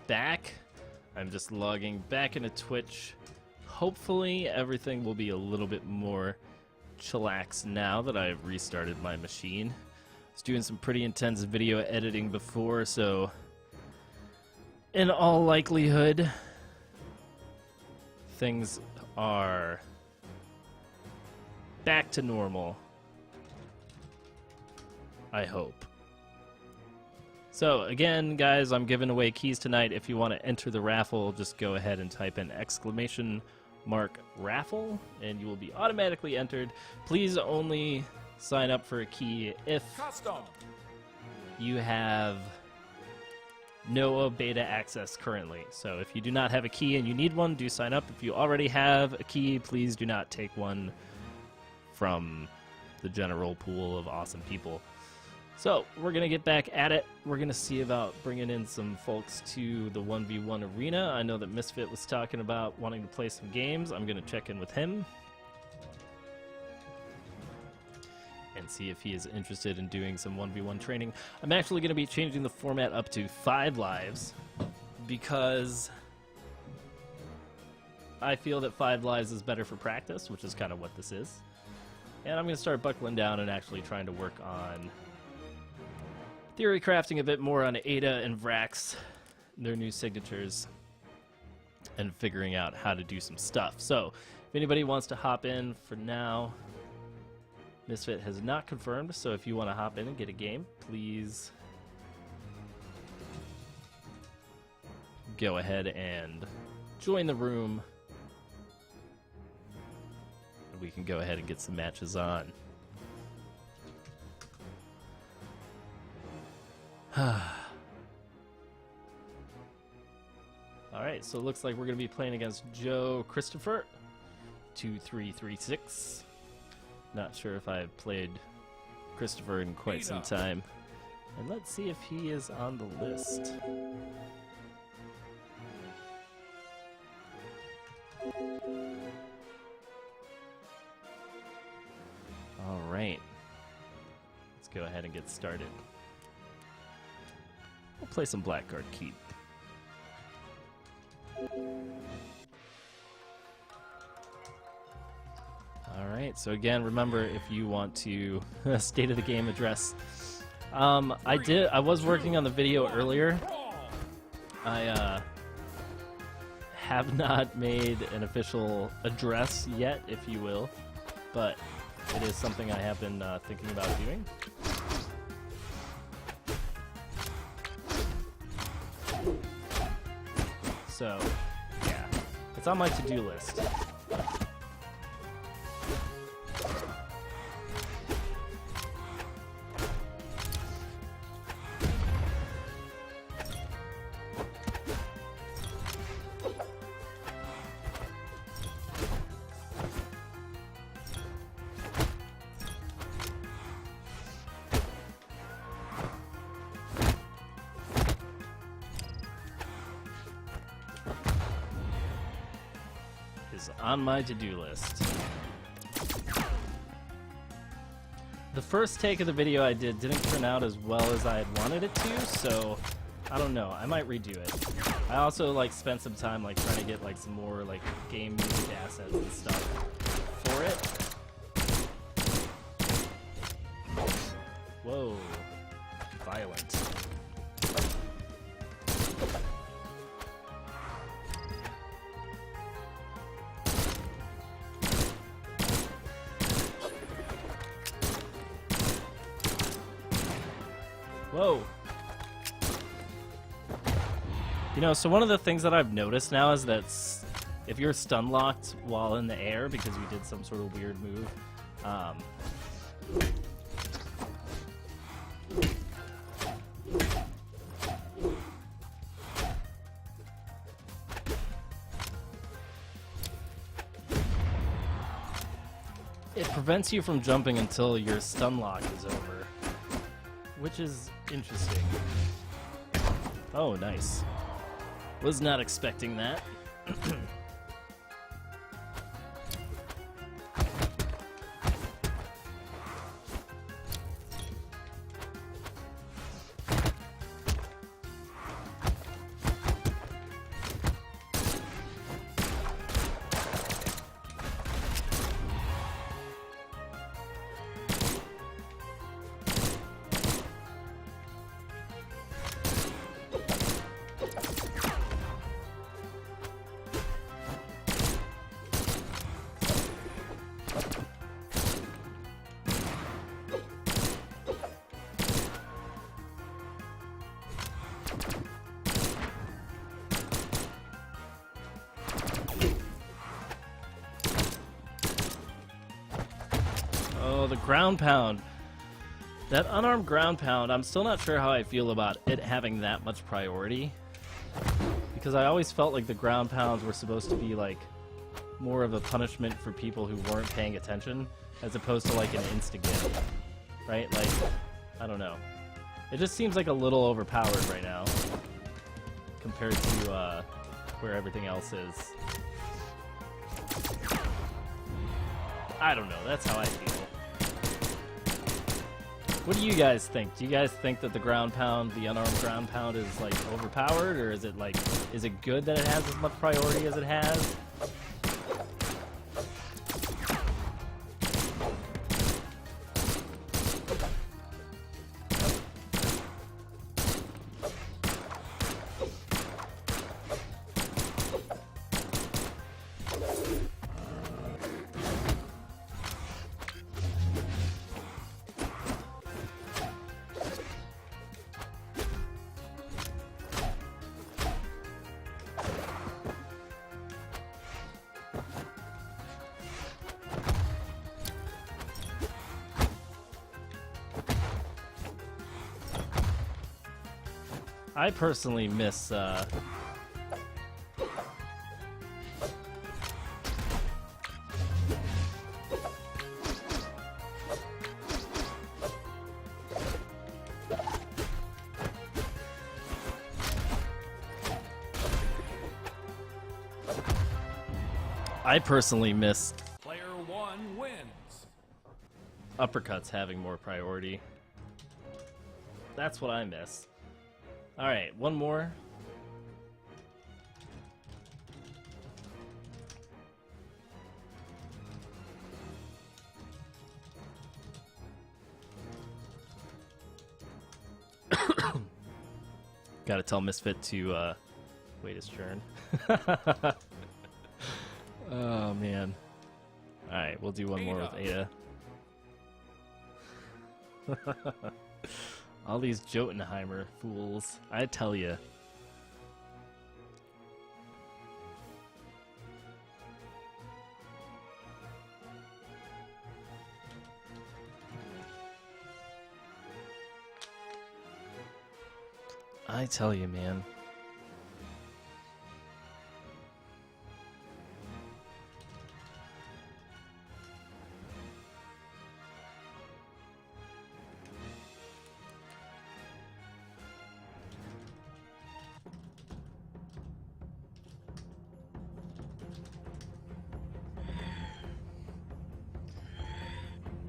back. I'm just logging back into Twitch. Hopefully everything will be a little bit more chillax now that I've restarted my machine. I was doing some pretty intense video editing before, so in all likelihood, things are back to normal. I hope. So again, guys, I'm giving away keys tonight. If you want to enter the raffle, just go ahead and type in !raffle and you will be automatically entered. Please only sign up for a key if you have no beta access currently. So if you do not have a key and you need one, do sign up. If you already have a key, please do not take one from the general pool of awesome people. So we're going to get back at it. We're going to see about bringing in some folks to the 1v1 arena. I know that Misfit was talking about wanting to play some games. I'm going to check in with him and see if he is interested in doing some 1v1 training. I'm actually going to be changing the format up to 5 lives because I feel that 5 lives is better for practice, which is kind of what this is. And I'm going to start buckling down and actually trying to work on theory crafting a bit more on Ada and Vrax, their new signatures, and figuring out how to do some stuff. So, if anybody wants to hop in for now, Misfit has not confirmed, so if you want to hop in and get a game, please go ahead and join the room. And we can go ahead and get some matches on. Alright, so it looks like we're going to be playing against Joe Christopher, 2336. Not sure if I've played Christopher in quite some time. And let's see if he is on the list. Alright. Let's go ahead and get started. We'll play some Blackguard Keep. Alright, so again, remember, if you want to state of the game address. I was working on the video earlier. I have not made an official address yet, if you will, but it is something I have been thinking about doing. So, yeah, it's on my to-do list. On my to-do list. The first take of the video I did didn't turn out as well as I had wanted it to, so I don't know. I might redo it. I also spent some time trying to get some more game music assets and stuff for it. Whoa, violent. Whoa. You know, so one of the things that I've noticed now is that if you're stun locked while in the air because you did some sort of weird move, it prevents you from jumping until your stun lock is over, which is interesting. Oh, nice. Was not expecting that. the ground pound. That unarmed ground pound, I'm still not sure how I feel about it having that much priority. Because I always felt like the ground pounds were supposed to be like more of a punishment for people who weren't paying attention, as opposed to like an insta-gift, right? Like, I don't know. It just seems like a little overpowered right now compared to where everything else is. I don't know. That's how I feel. What do you guys think? Do you guys think that the ground pound, the unarmed ground pound, is like overpowered, or is it like, is it good that it has as much priority as it has? I personally miss Player one wins. uppercuts having more priority. That's what I miss. Alright, one more. Gotta tell Misfit to wait his turn. Oh man. Alright, we'll do one more with Ada. All these Jotunheimer fools, I tell ya. I tell you, man.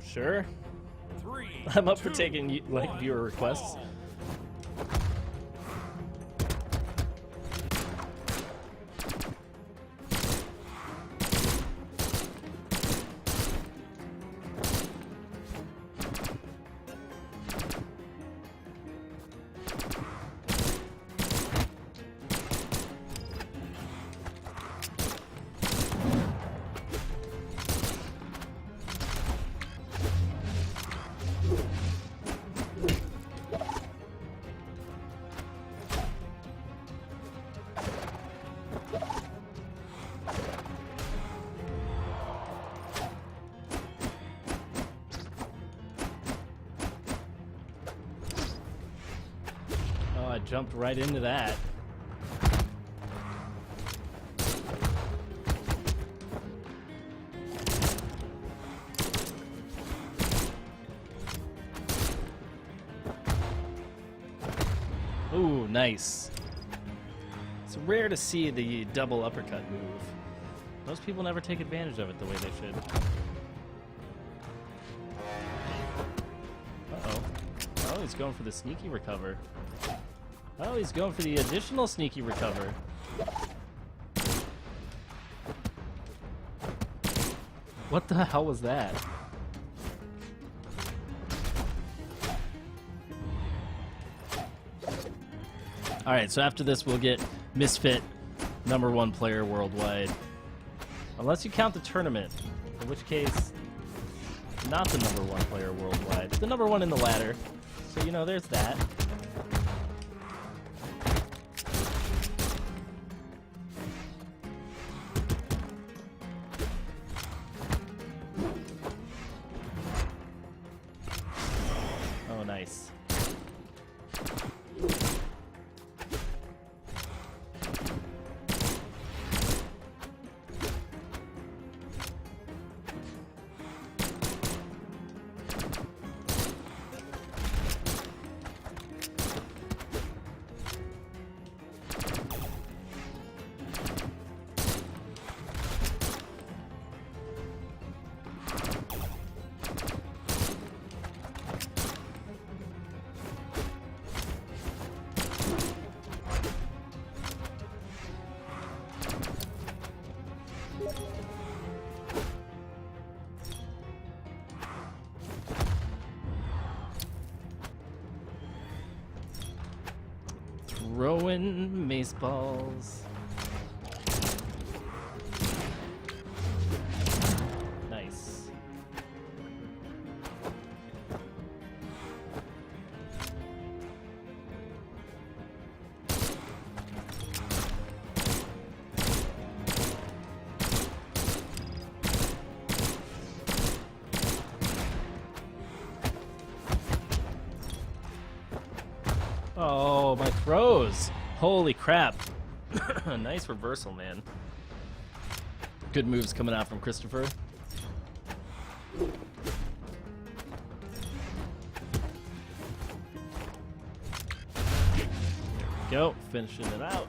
Sure. I'm up for taking like viewer requests. I jumped right into that. Ooh, nice. It's rare to see the double uppercut move. Most people never take advantage of it the way they should. Uh-oh. Oh, he's going for the sneaky recover. Oh, he's going for the additional sneaky recover. What the hell was that? Alright, so after this we'll get Misfit #1 player worldwide. Unless you count the tournament, in which case, not the #1 player worldwide. The #1 in the ladder. So, you know, there's that. Nice. Throwing mace balls. Nice. Oh, my throws. Holy crap. Nice reversal, man. Good moves coming out from Christopher. Go, finishing it out.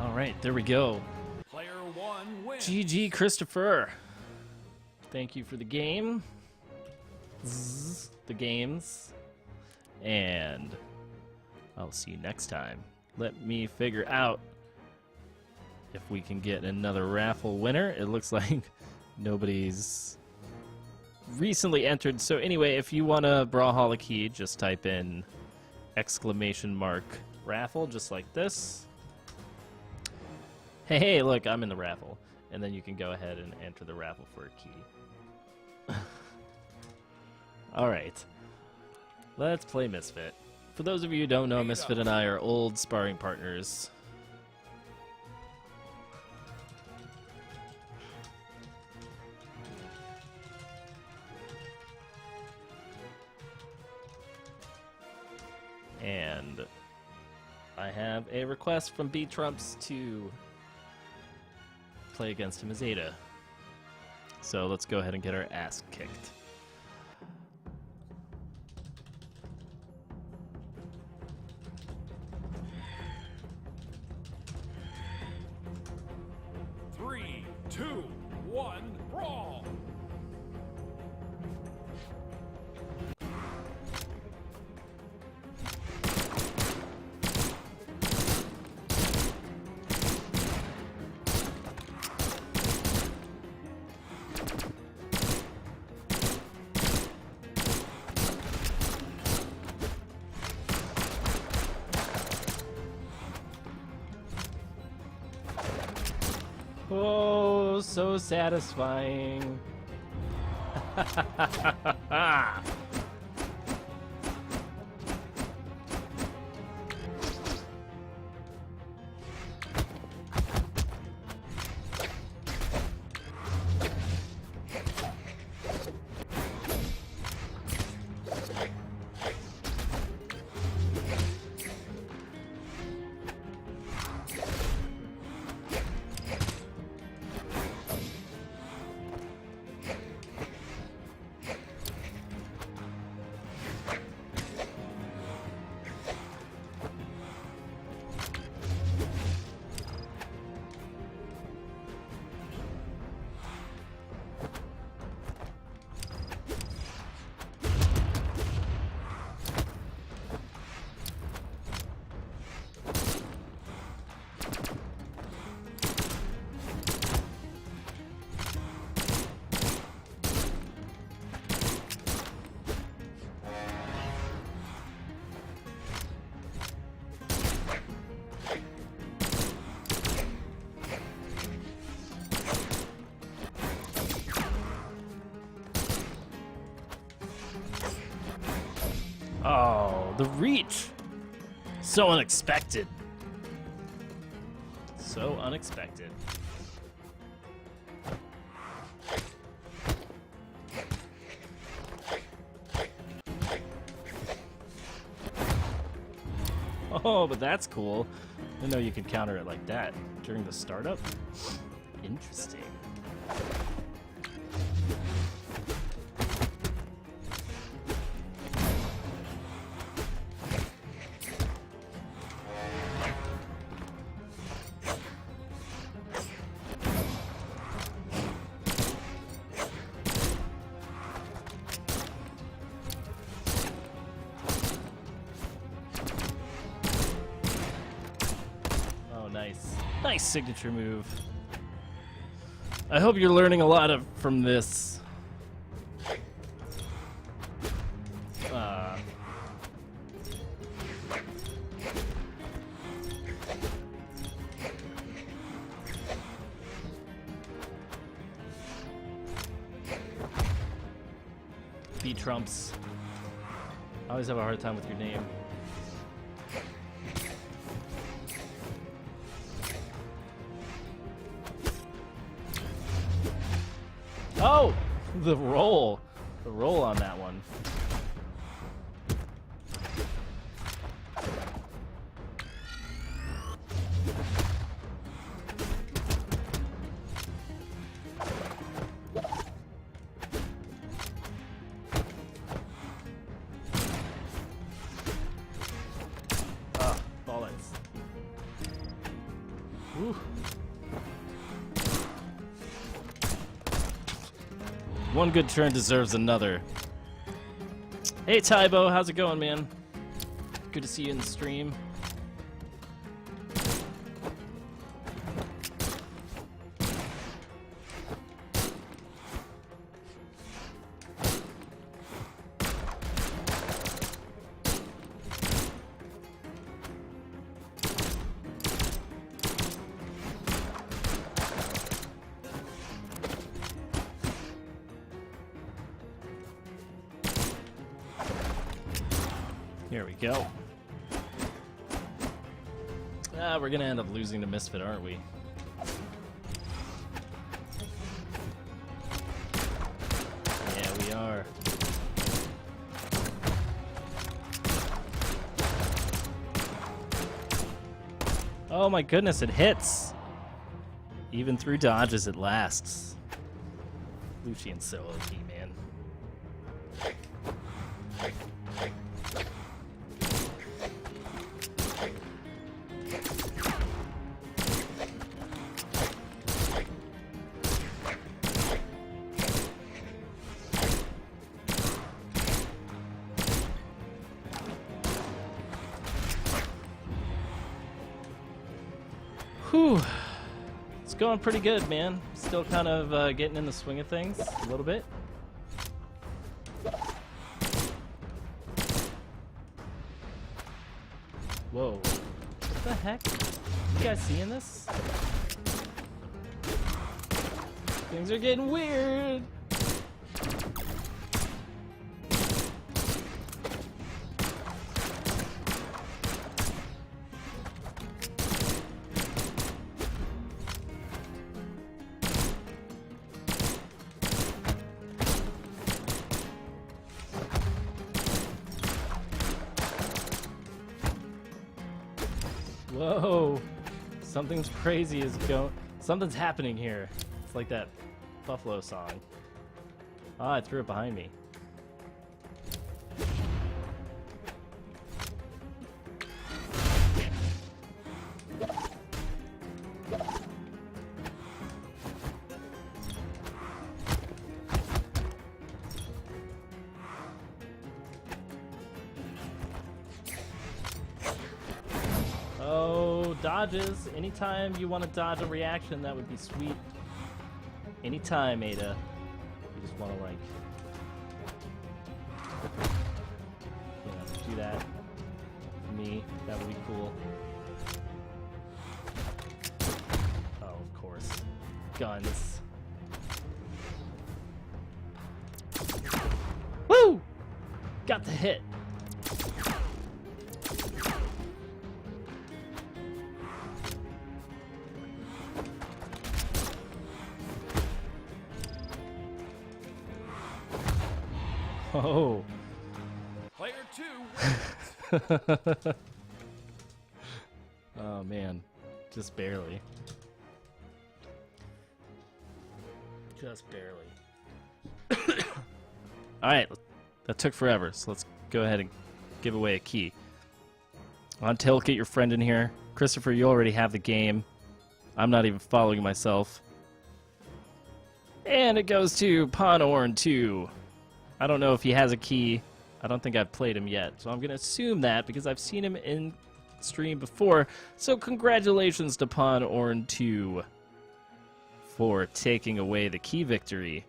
Alright, there we go. Player 1 wins. GG, Christopher. Thank you for the game. The games. And I'll see you next time. Let me figure out if we can get another raffle winner. It looks like nobody's recently entered. So anyway, if you want a Brawlhalla key, just type in !raffle, just like this. Hey, look, I'm in the raffle. And then you can go ahead and enter the raffle for a key. Alright. Let's play Misfit. For those of you who don't know, Misfit and I are old sparring partners. And I have a request from B Trumps to play against him as Ada. So let's go ahead and get our ass kicked. Three, two, one, brawl! Oh, so satisfying. The reach! So unexpected. So unexpected. Oh, but that's cool. I didn't know you could counter it like that during the startup. Interesting. Nice signature move. I hope you're learning a lot from this. B Trumps. I always have a hard time with your name. Oh, the roll on that one. Ah, ballets. Ooh. One good turn deserves another. Hey Tybo, how's it going, man? Good to see you in the stream. Here we go. We're gonna end up losing to Misfit, aren't we? Yeah, we are. Oh my goodness, it hits! Even through dodges, it lasts. Lucian's so OP, man. Whew. It's going pretty good, man. Still kind of getting in the swing of things a little bit. Whoa. What the heck? You guys seeing this? Things are getting weird. Whoa, something's crazy is going. Something's happening here. It's like that Buffalo song. Ah, I threw it behind me. Oh, dodges. Anytime you want to dodge a reaction, that would be sweet. Anytime, Ada. You just want to, like, you know, do that for me. That would be cool. Oh, of course. Guns. Woo! Got the hit. Oh. Player 2 wins. Oh man, just barely. Just barely. All right, that took forever, so let's go ahead and give away a key. On Tilt, get your friend in here. Christopher, you already have the game. I'm not even following myself. And it goes to Panorn 2. I don't know if he has a key. I don't think I've played him yet, so I'm going to assume that because I've seen him in stream before. So congratulations to Panorn 2 for taking away the key victory.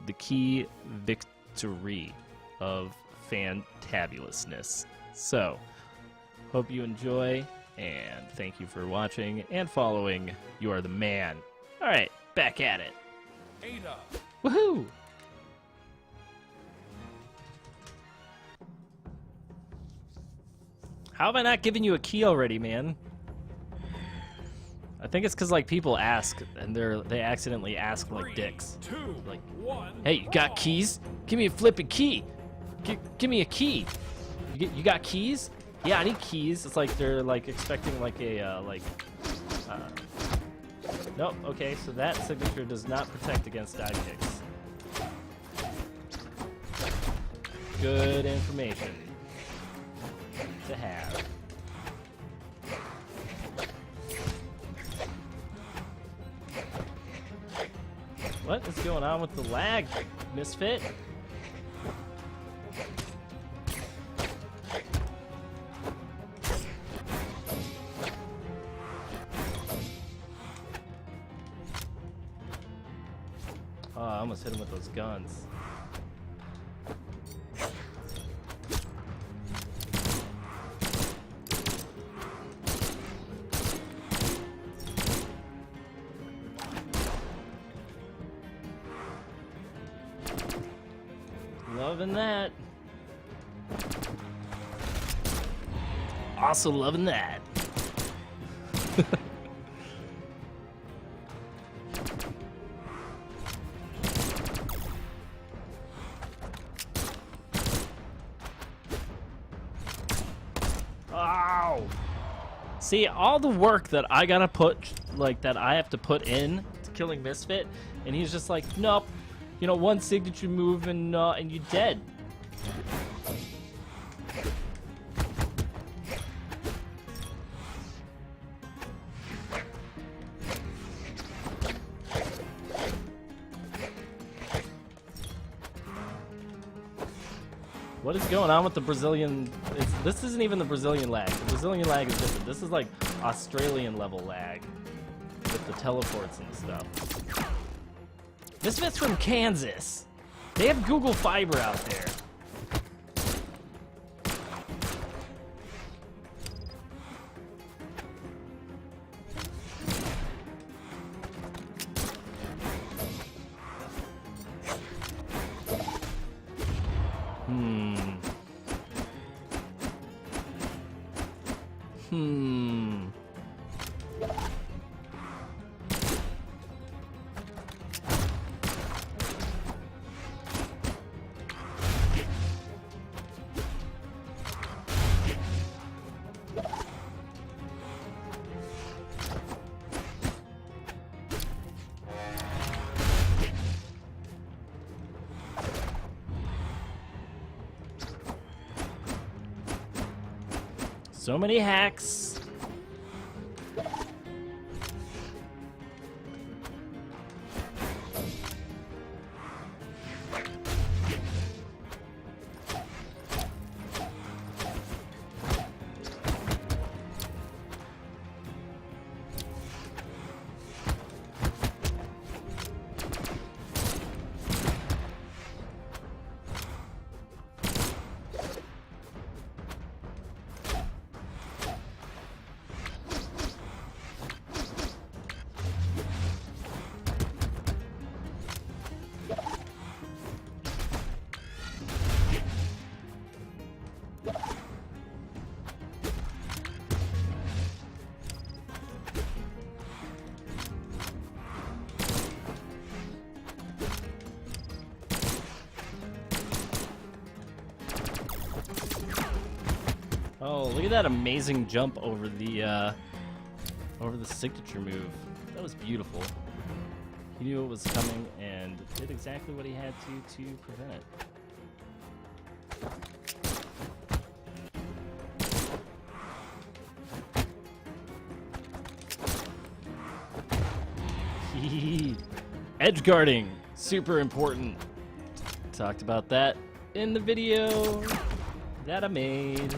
The key victory of fantabulousness. So, hope you enjoy, and thank you for watching and following. You are the man. All right, back at it. Ada. Woohoo! How have I not given you a key already, man? I think it's because like people ask and they accidentally ask like 3, dicks. 2, Like, 1. hey, you got keys? Give me a flipping key. Give me a key. You got keys? Yeah, I need keys. It's like they're like expecting like a Nope. Okay, so that signature does not protect against die kicks. Good information to have. What is going on with the lag, Misfit? Oh, I almost hit him with those guns. Loving that. Also loving that. Ow! See, all the work that I gotta put, like, that I have to put in to killing Misfit, and he's just like, nope. You know, one signature move and you're dead. What is going on with the Brazilian? This isn't even the Brazilian lag. The Brazilian lag is different. This is like Australian level lag with the teleports and stuff. Misfits from Kansas. They have Google Fiber out there. So many hacks. at that amazing jump over the signature move. That was beautiful. He knew it was coming and did exactly what he had to prevent it. Edge guarding, super important. Talked about that in the video that I made.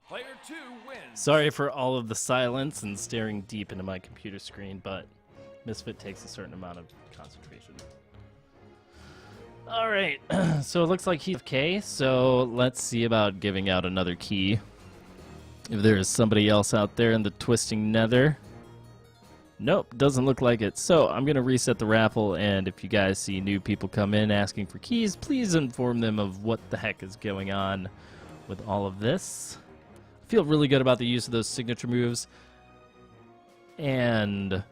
Player 2 wins. Sorry for all of the silence and staring deep into my computer screen, but Misfit takes a certain amount of concentration. All right, so it looks like he's K, so let's see about giving out another key. If there is somebody else out there in the twisting nether. Nope, doesn't look like it. So I'm going to reset the raffle, and if you guys see new people come in asking for keys, please inform them of what the heck is going on with all of this. I feel really good about the use of those signature moves and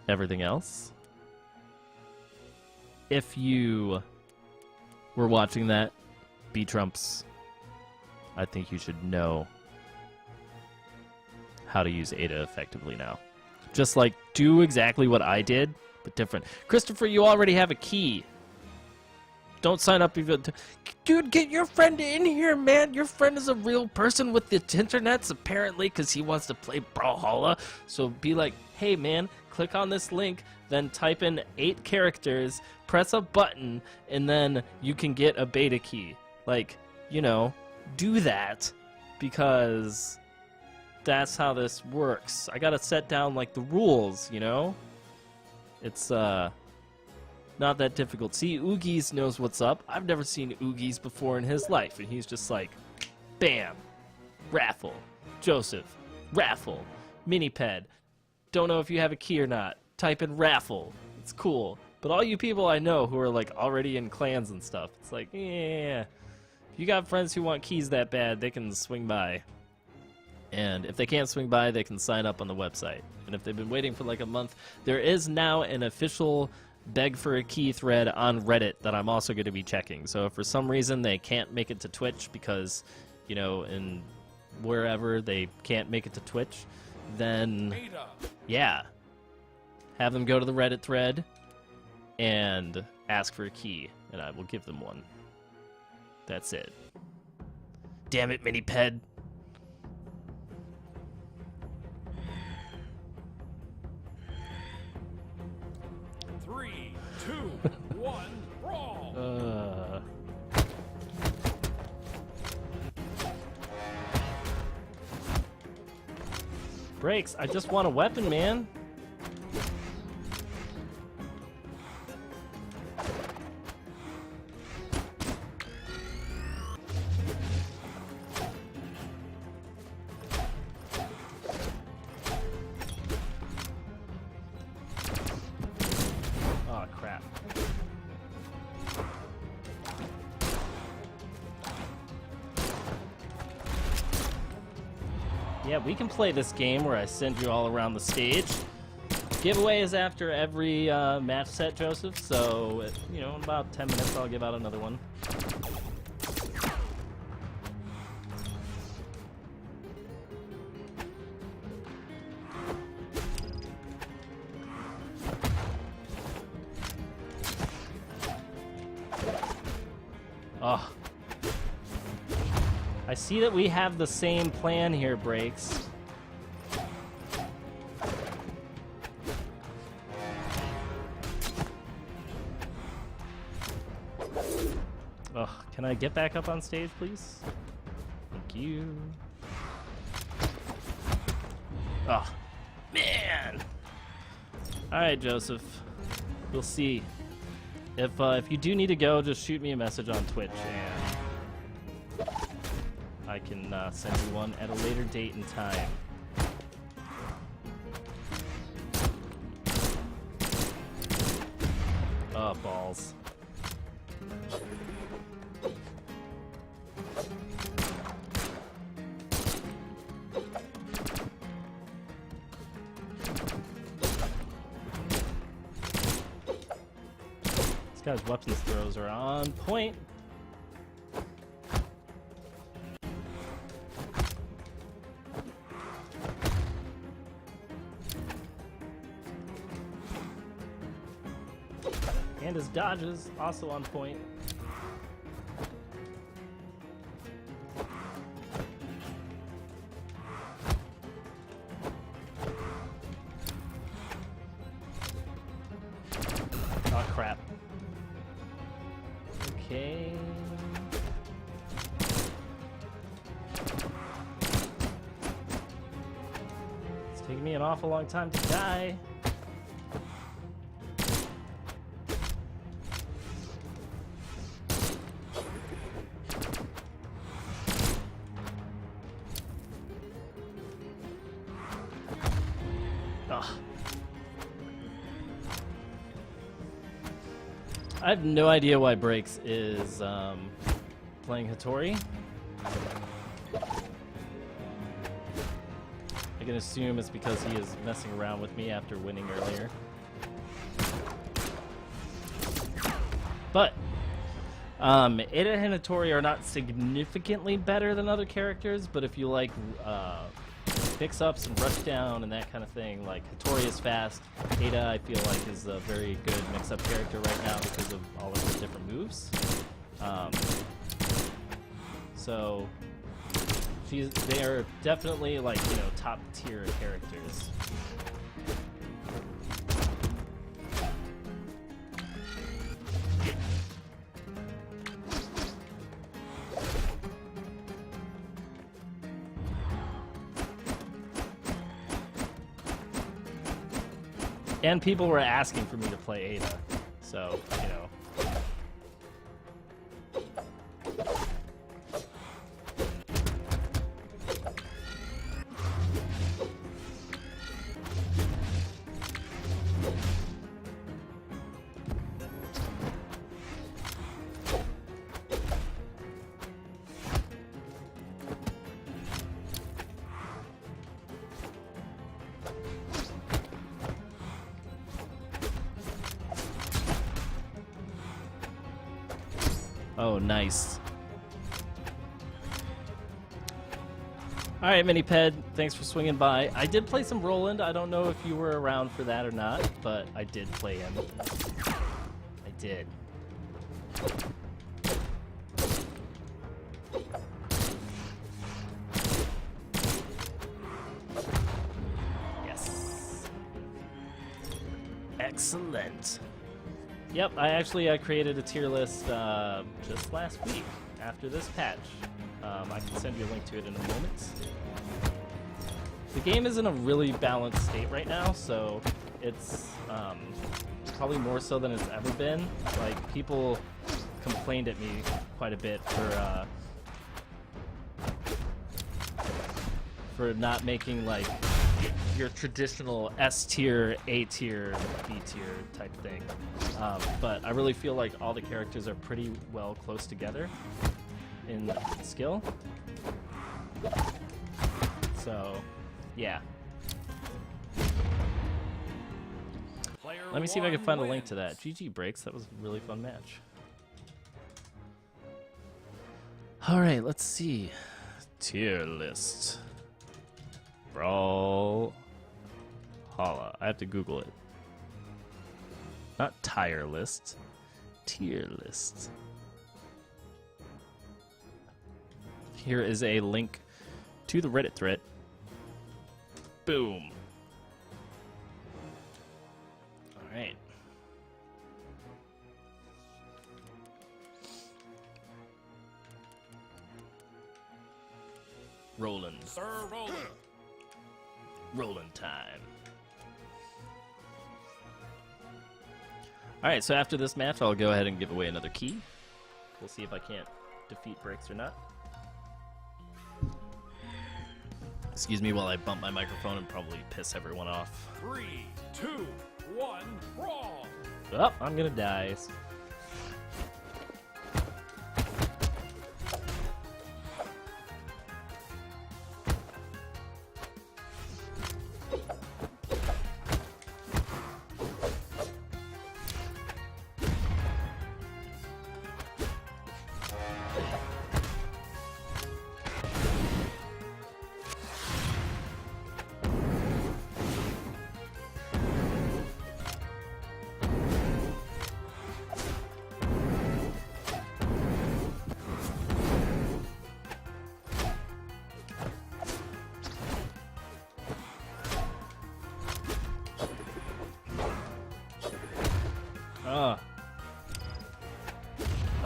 everything else. If you were watching that, B-Trumps, I think you should know how to use Ada effectively now. Just like, do exactly what I did, but different. Christopher, you already have a key. Don't sign up even. Dude, get your friend in here, man. Your friend is a real person with the internets, apparently, because he wants to play Brawlhalla. So be like, hey, man, click on this link, then type in 8 characters, press a button, and then you can get a beta key. Like, you know, do that, because that's how this works. I gotta set down, like, the rules, you know? It's, not that difficult. See, Oogies knows what's up. I've never seen Oogies before in his life, and he's just like, bam, raffle, Joseph, raffle, Miniped. Don't know if you have a key or not. Type in raffle. It's cool. But all you people I know who are like already in clans and stuff, it's like, yeah, if you got friends who want keys that bad, they can swing by. And if they can't swing by, they can sign up on the website. And if they've been waiting for like a month, there is now an official beg for a key thread on Reddit that I'm also going to be checking. So if for some reason they can't make it to Twitch because, you know, in wherever they can't make it to Twitch, then, yeah, have them go to the Reddit thread and ask for a key, and I will give them one. That's it. Damn it, Miniped. Three, 2, 1, brawl. Breaks. I just want a weapon, man. Oh, crap. Yeah, we can play this game where I send you all around the stage. Giveaway is after every match set, Joseph, so, you know, in about 10 minutes I'll give out another one. Oh. I see that we have the same plan here, Breaks. Ugh, can I get back up on stage, please? Thank you. Oh, man! Alright, Joseph. We'll see. If you do need to go, just shoot me a message on Twitch, and I can send you one at a later date and time. Oh, balls. This guy's weapons throws are on point. And his dodges also on point. Oh crap. Okay. It's taking me an awful long time to die. I have no idea why Breaks is playing Hattori. I can assume it's because he is messing around with me after winning earlier. But Ada and Hattori are not significantly better than other characters, but if you like mix-ups and rush down and that kind of thing, like Hattori is fast. Ada, I feel like, is a very good mix-up character right now because of all of her different moves. So they are definitely, like, you know, top tier characters. And people were asking for me to play Ada, so, you know. Oh, nice. Alright, Miniped, thanks for swinging by. I did play some Roland. I don't know if you were around for that or not, but I did play him. I did. Yes. Excellent. Yep, I created a tier list just last week after this patch. I can send you a link to it in a moment. The game is in a really balanced state right now, so it's probably more so than it's ever been. Like, people complained at me quite a bit for not making, like, your traditional S tier, A tier, B tier type thing. But I really feel like all the characters are pretty well close together in skill. So, yeah. Let me see if I can find a link to that. GG Breaks, that was a really fun match. Alright, let's see. Tier list. Brawlhalla. I have to Google it. Not tire list. Tier list. Here is a link to the Reddit thread. Boom. All right. Rolling. Sir, rolling. Rolling time. Alright, so after this match, I'll go ahead and give away another key. We'll see if I can't defeat Breaks or not. Excuse me while I bump my microphone and probably piss everyone off. 3, 2, 1, brawl! Oh, I'm gonna die.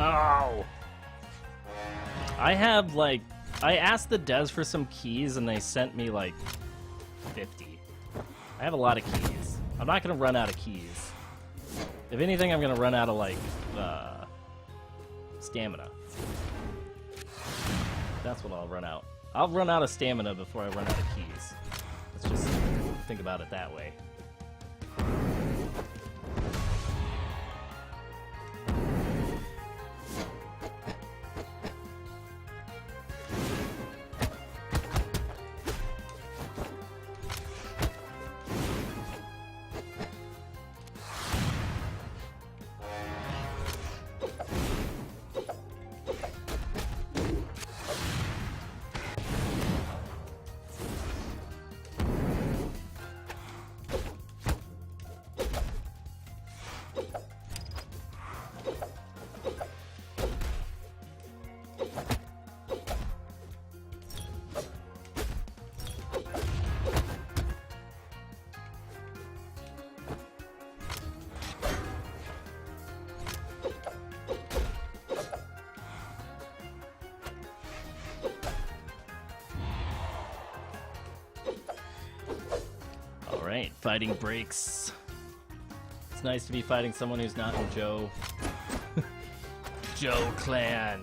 Oh. I have, like, I asked the devs for some keys and they sent me, like, 50. I have a lot of keys. I'm not gonna run out of keys. If anything, I'm gonna run out of, like, stamina. That's what I'll run out. I'll run out of stamina before I run out of keys. Let's just think about it that way. Alright, fighting breaks. It's nice to be fighting someone who's not in Joe. Joe Clan.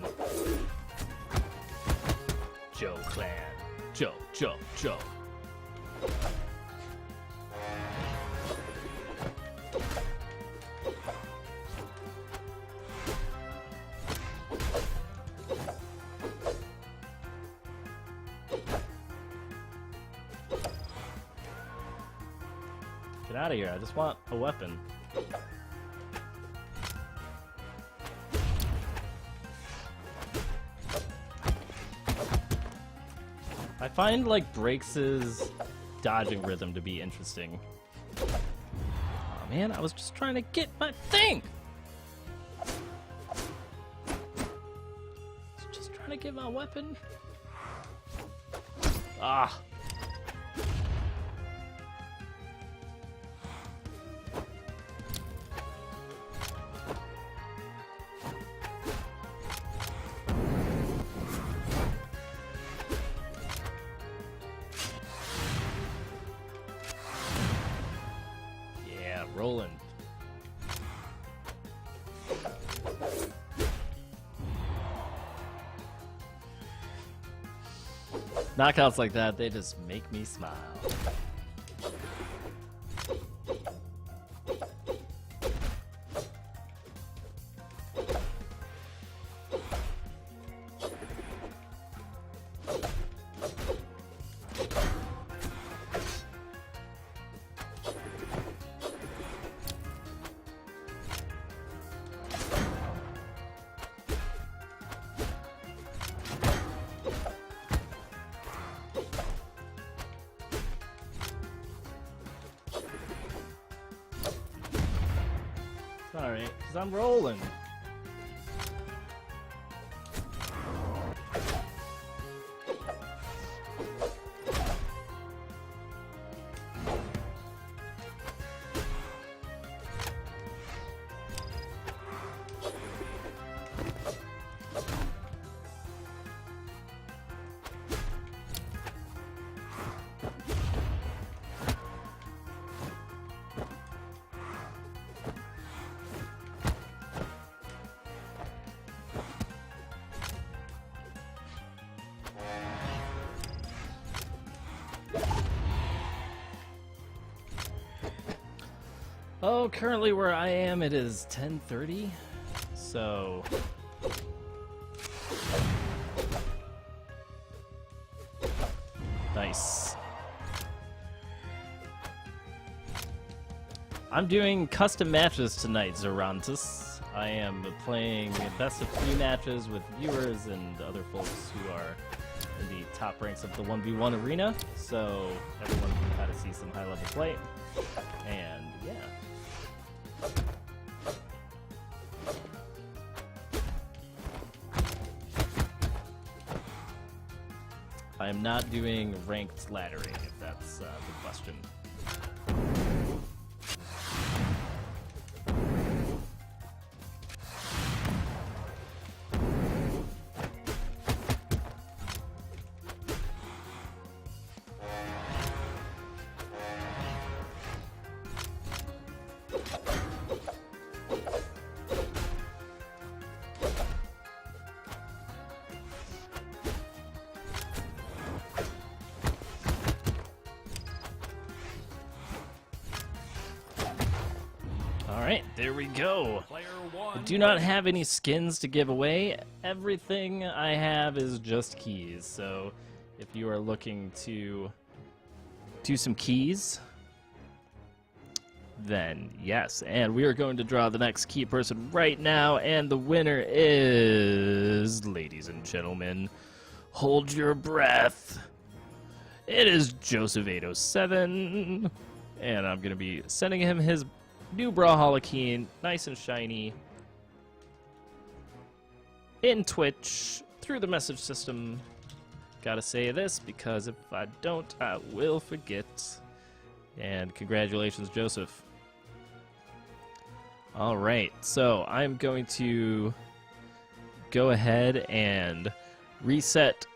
Joe Clan. Joe. Get out of here, I just want a weapon. I find, like, Breaks' dodging rhythm to be interesting. Oh man, I was just trying to get my thing! I was just trying to get my weapon. Ah! Rolling. Knockouts like that, they just make me smile. Alright, because I'm rolling. Oh, currently where I am, it is 10:30. So nice. I'm doing custom matches tonight, Zerontis. I am playing best of 3 matches with viewers and other folks who are in the top ranks of the 1v1 arena, so everyone can kind of see some high-level play. And yeah. I am not doing ranked laddering, if that's the question. Alright, there we go. Player 1. I do not have any skins to give away. Everything I have is just keys. So if you are looking to do some keys, then yes. And we are going to draw the next key person right now. And the winner is, ladies and gentlemen, hold your breath. It is Joseph807. And I'm going to be sending him his new Brawlhalla key, nice and shiny, in Twitch, through the message system. Gotta say this, because if I don't, I will forget. And congratulations, Joseph. Alright, so I'm going to go ahead and reset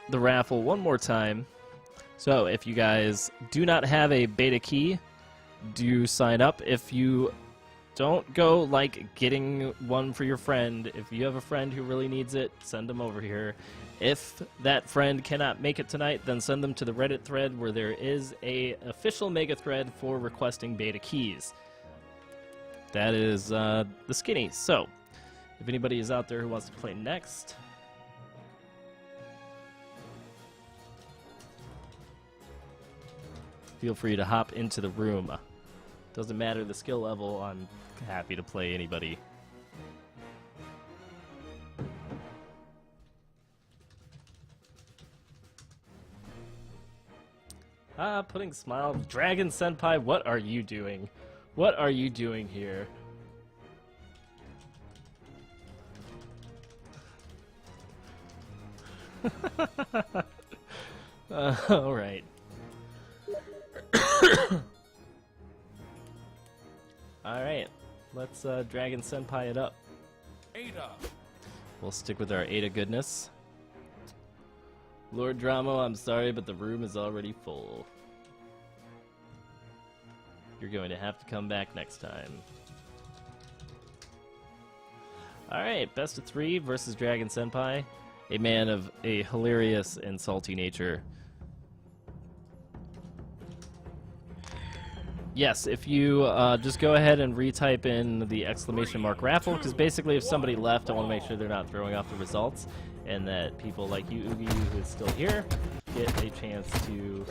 the raffle one more time. So if you guys do not have a beta key, do sign up. If you don't, go like getting one for your friend. If you have a friend who really needs it, send them over here. If that friend cannot make it tonight, then send them to the Reddit thread where there is a official mega thread for requesting beta keys. That is the skinny. So if anybody is out there who wants to play next, feel free to hop into the room. Doesn't matter the skill level, I'm happy to play anybody. Putting smile. Dragon Senpai, what are you doing? What are you doing here? Alright. Alright, let's Dragon Senpai it up. Ada. We'll stick with our Ada goodness. Lord Dramo, I'm sorry, but the room is already full. You're going to have to come back next time. Alright, best of 3 versus Dragon Senpai. A man of a hilarious and salty nature. Yes, if you just go ahead and retype in the exclamation mark raffle, because basically if somebody left, I want to make sure they're not throwing off the results, and that people like you, Oogie, who is still here, get a chance to...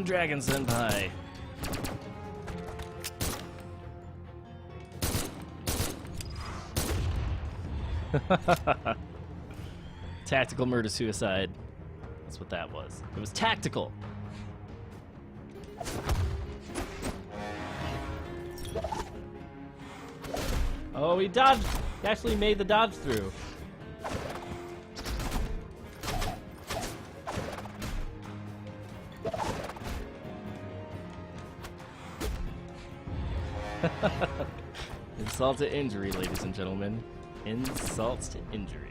Dragon Senpai. Tactical murder suicide. That's what that was. It was tactical. Oh, he dodged. He actually made the dodge through. Insult to injury, ladies and gentlemen. Insult to injury.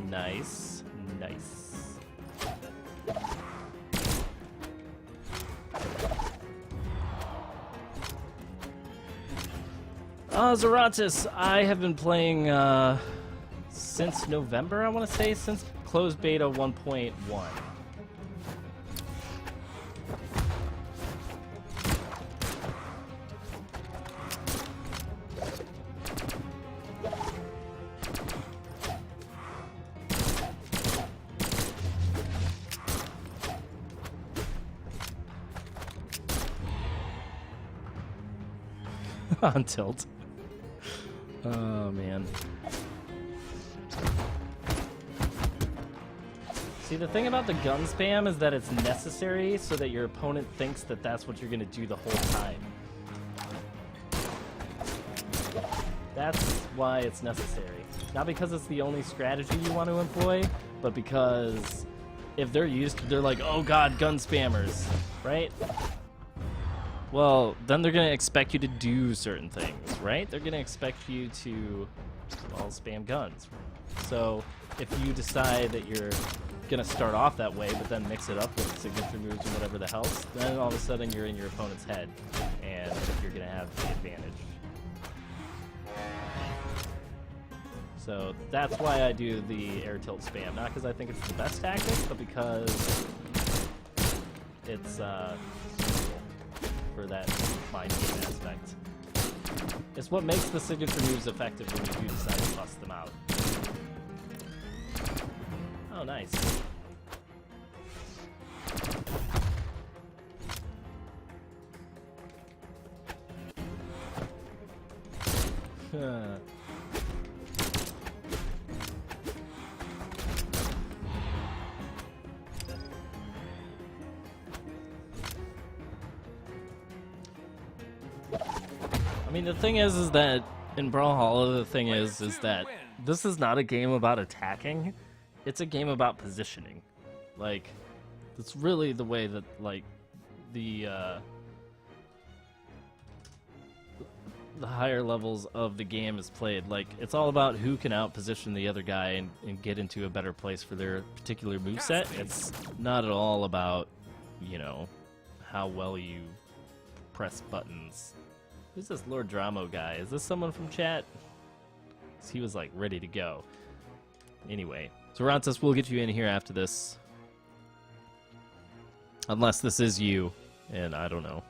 Nice, nice. Zerontis, I have been playing since November, I want to say, since closed beta 1.1. On tilt. Oh, man. See, the thing about the gun spam is that it's necessary so that your opponent thinks that that's what you're going to do the whole time. That's why it's necessary. Not because it's the only strategy you want to employ, but because if they're used to, they're like, oh god, gun spammers, right? Well, then they're going to expect you to do certain things, right? They're going to expect you to, well, spam guns. So if you decide that you're going to start off that way, but then mix it up with signature moves and whatever the hell, then all of a sudden you're in your opponent's head, and you're going to have the advantage. So that's why I do the air tilt spam. Not because I think it's the best tactic, but because it's for that mind game aspect. It's what makes the signature moves effective when you do decide to bust them out. Oh, nice. I mean, the thing is that in Brawlhalla, the thing is that this is not a game about attacking. It's a game about positioning. Like, it's really the way that, like, the higher levels of the game is played. Like, it's all about who can out-position the other guy and get into a better place for their particular moveset. It's not at all about, you know, how well you press buttons. Who's this Lord Dramo guy? Is this someone from chat? 'Cause he was, like, ready to go. Anyway, so Rontus, we'll get you in here after this. Unless this is you, and I don't know.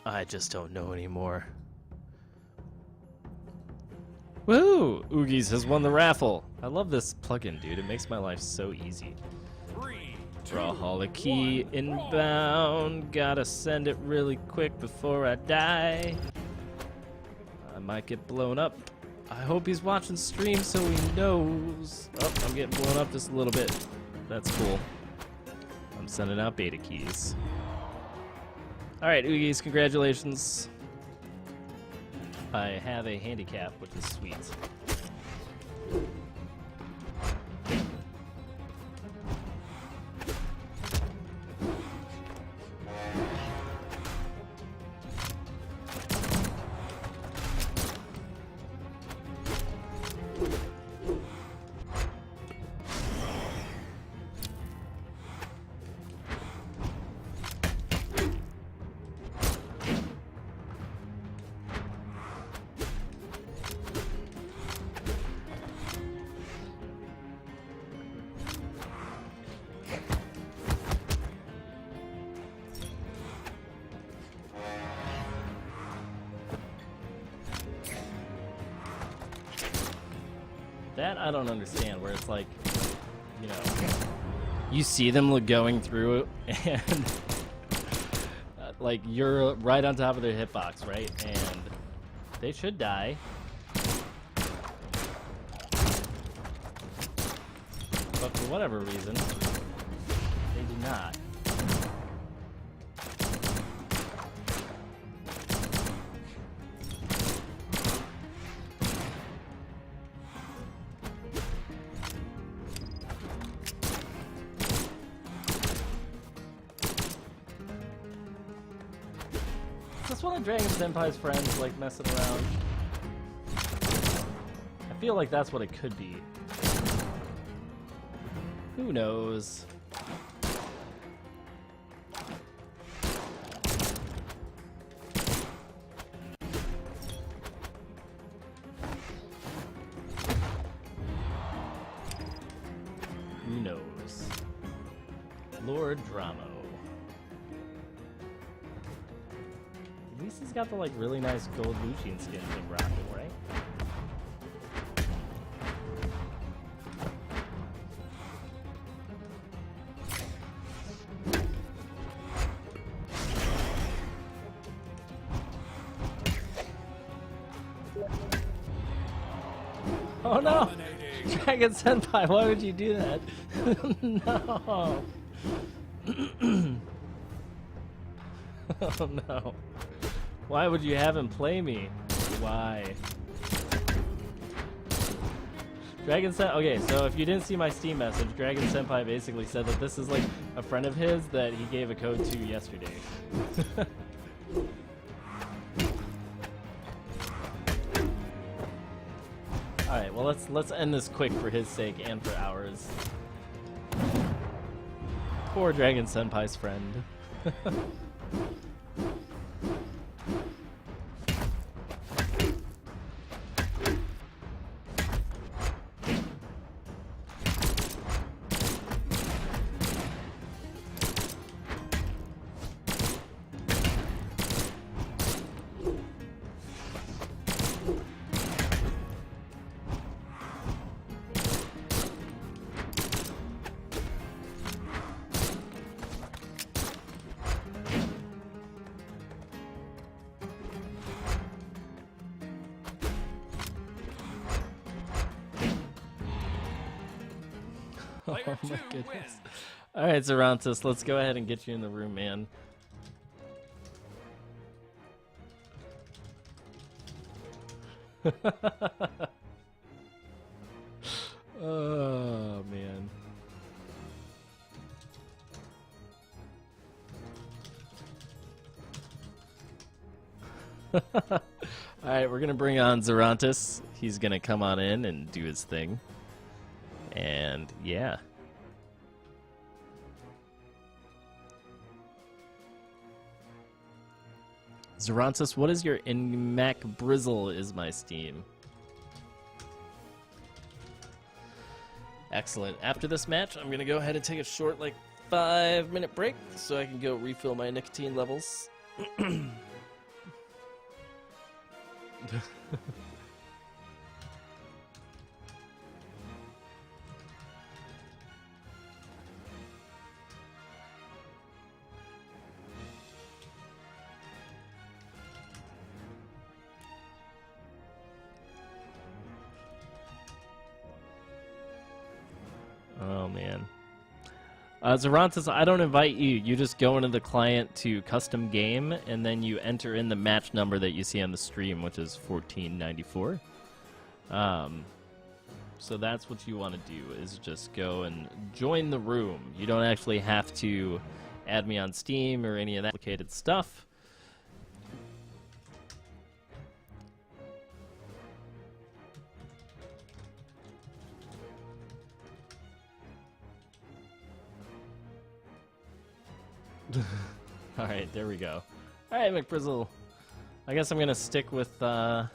I just don't know anymore. Woo! Oogies has won the raffle. I love this plugin, dude. It makes my life so easy. Brawlhalla key inbound. Gotta send it really quick before I die. I might get blown up. I hope he's watching stream so he knows. Oh, I'm getting blown up just a little bit. That's cool. I'm sending out beta keys. Alright, Oogies, congratulations. I have a handicap, which is sweet. That I don't understand, where it's like, you know, you see them going through and like you're right on top of their hitbox, right? And they should die. But for whatever reason, they do not. Is this one of Dragon Senpai's friends, like, messing around? I feel like that's what it could be. Who knows? Who knows? Lord Dramo. At least he's got the, like, really nice gold Lucian skins in rocking, right? Oh no! Dragon Senpai, why would you do that? No! Oh no. Why would you have him play me? Why? Dragon Senpai, okay, so if you didn't see my Steam message, Dragon Senpai basically said that this is like a friend of his that he gave a code to yesterday. Alright, well let's end this quick for his sake and for ours. Poor Dragon Senpai's friend. Oh my goodness. Alright, Zerontis, let's go ahead and get you in the room, man. Oh, man. Alright, we're gonna bring on Zerontis. He's gonna come on in and do his thing. And yeah. Zerontis, what is your Mac Brizzle is my Steam? Excellent. After this match, I'm going to go ahead and take a short, like, 5-minute break so I can go refill my nicotine levels. Oh, man. Zerontis, I don't invite you. You just go into the client to custom game, and then you enter in the match number that you see on the stream, which is 1494. So that's what you want to do, is just go and join the room. You don't actually have to add me on Steam or any of that complicated stuff. Alright, there we go. Alright, McBrizzle. I guess I'm gonna stick with the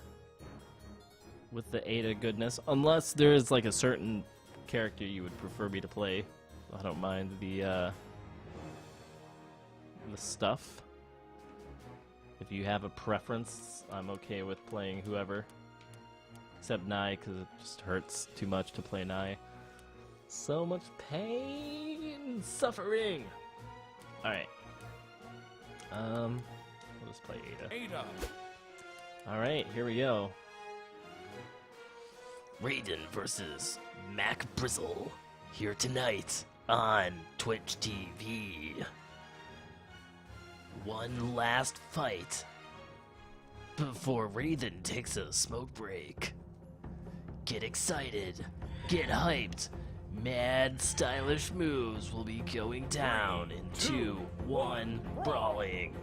Ada goodness. Unless there's like a certain character you would prefer me to play. I don't mind the stuff. If you have a preference, I'm okay with playing whoever. Except Nye, because it just hurts too much to play Nye. So much pain, suffering. All right. We'll just play Ada. All right, here we go. Raiden versus Mac Brizzle here tonight on Twitch TV. One last fight before Raiden takes a smoke break. Get excited, get hyped. Mad stylish moves will be going down in 2, 1 brawling.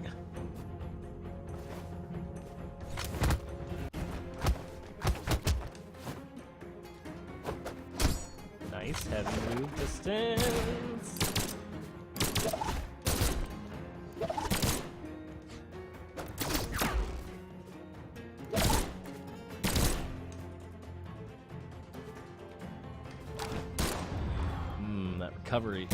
Nice heavy move distance. That recovery.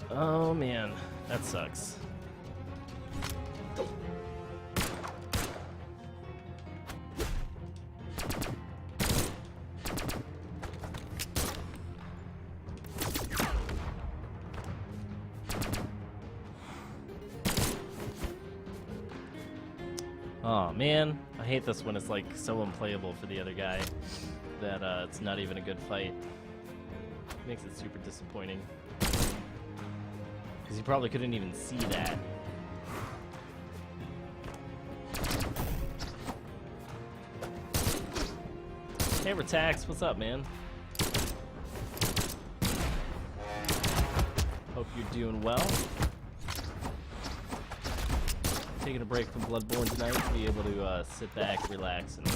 Oh man, that sucks. Oh man, I hate this when it's like so unplayable for the other guy that it's not even a good fight. It makes it super disappointing. Because you probably couldn't even see that. Hey Retax, what's up, man? Hope you're doing well. Taking a break from Bloodborne tonight to be able to sit back, relax, and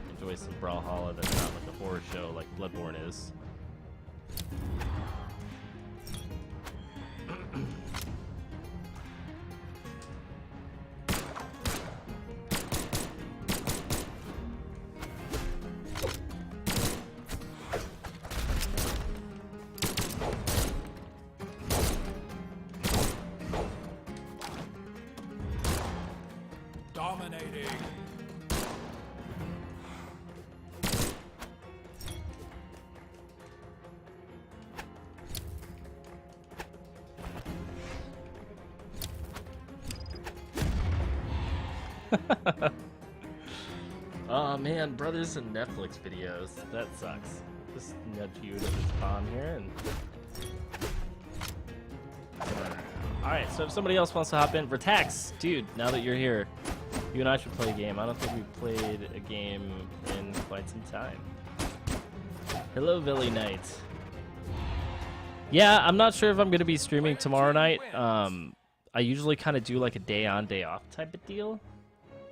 enjoy some Brawlhalla that's not like a horror show like Bloodborne is. Dominating. Oh man, brothers and Netflix videos. That sucks. Just nudge you into this palm here and... Alright, so if somebody else wants to hop in, Vertax, dude, now that you're here, you and I should play a game. I don't think we've played a game in quite some time. Hello, Billy Knight. Yeah, I'm not sure if I'm going to be streaming tomorrow night. I usually kind of do like a day on, day off type of deal.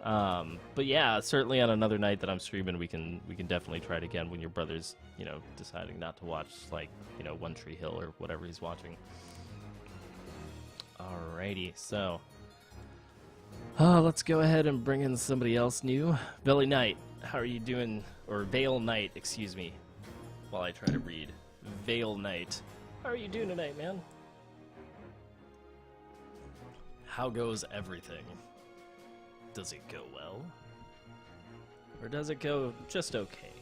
But yeah, certainly on another night that I'm streaming, we can definitely try it again when your brother's, you know, deciding not to watch, like, you know, One Tree Hill or whatever he's watching. Alrighty, so let's go ahead and bring in somebody else new. Billy Knight, how are you doing? Or Vale Knight, excuse me, while I try to read. Vale Knight, how are you doing tonight, man? How goes everything? Does it go well? Or does it go just okay?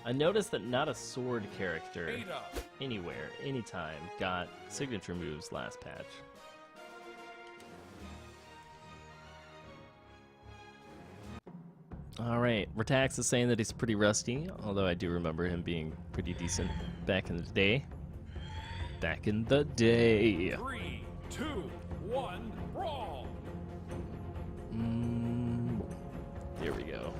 I noticed that not a sword character anywhere, anytime, got signature moves last patch. Alright, Retax is saying that he's pretty rusty, although I do remember him being pretty decent back in the day. Back in the day. 3, 2, 1, brawl! There we go.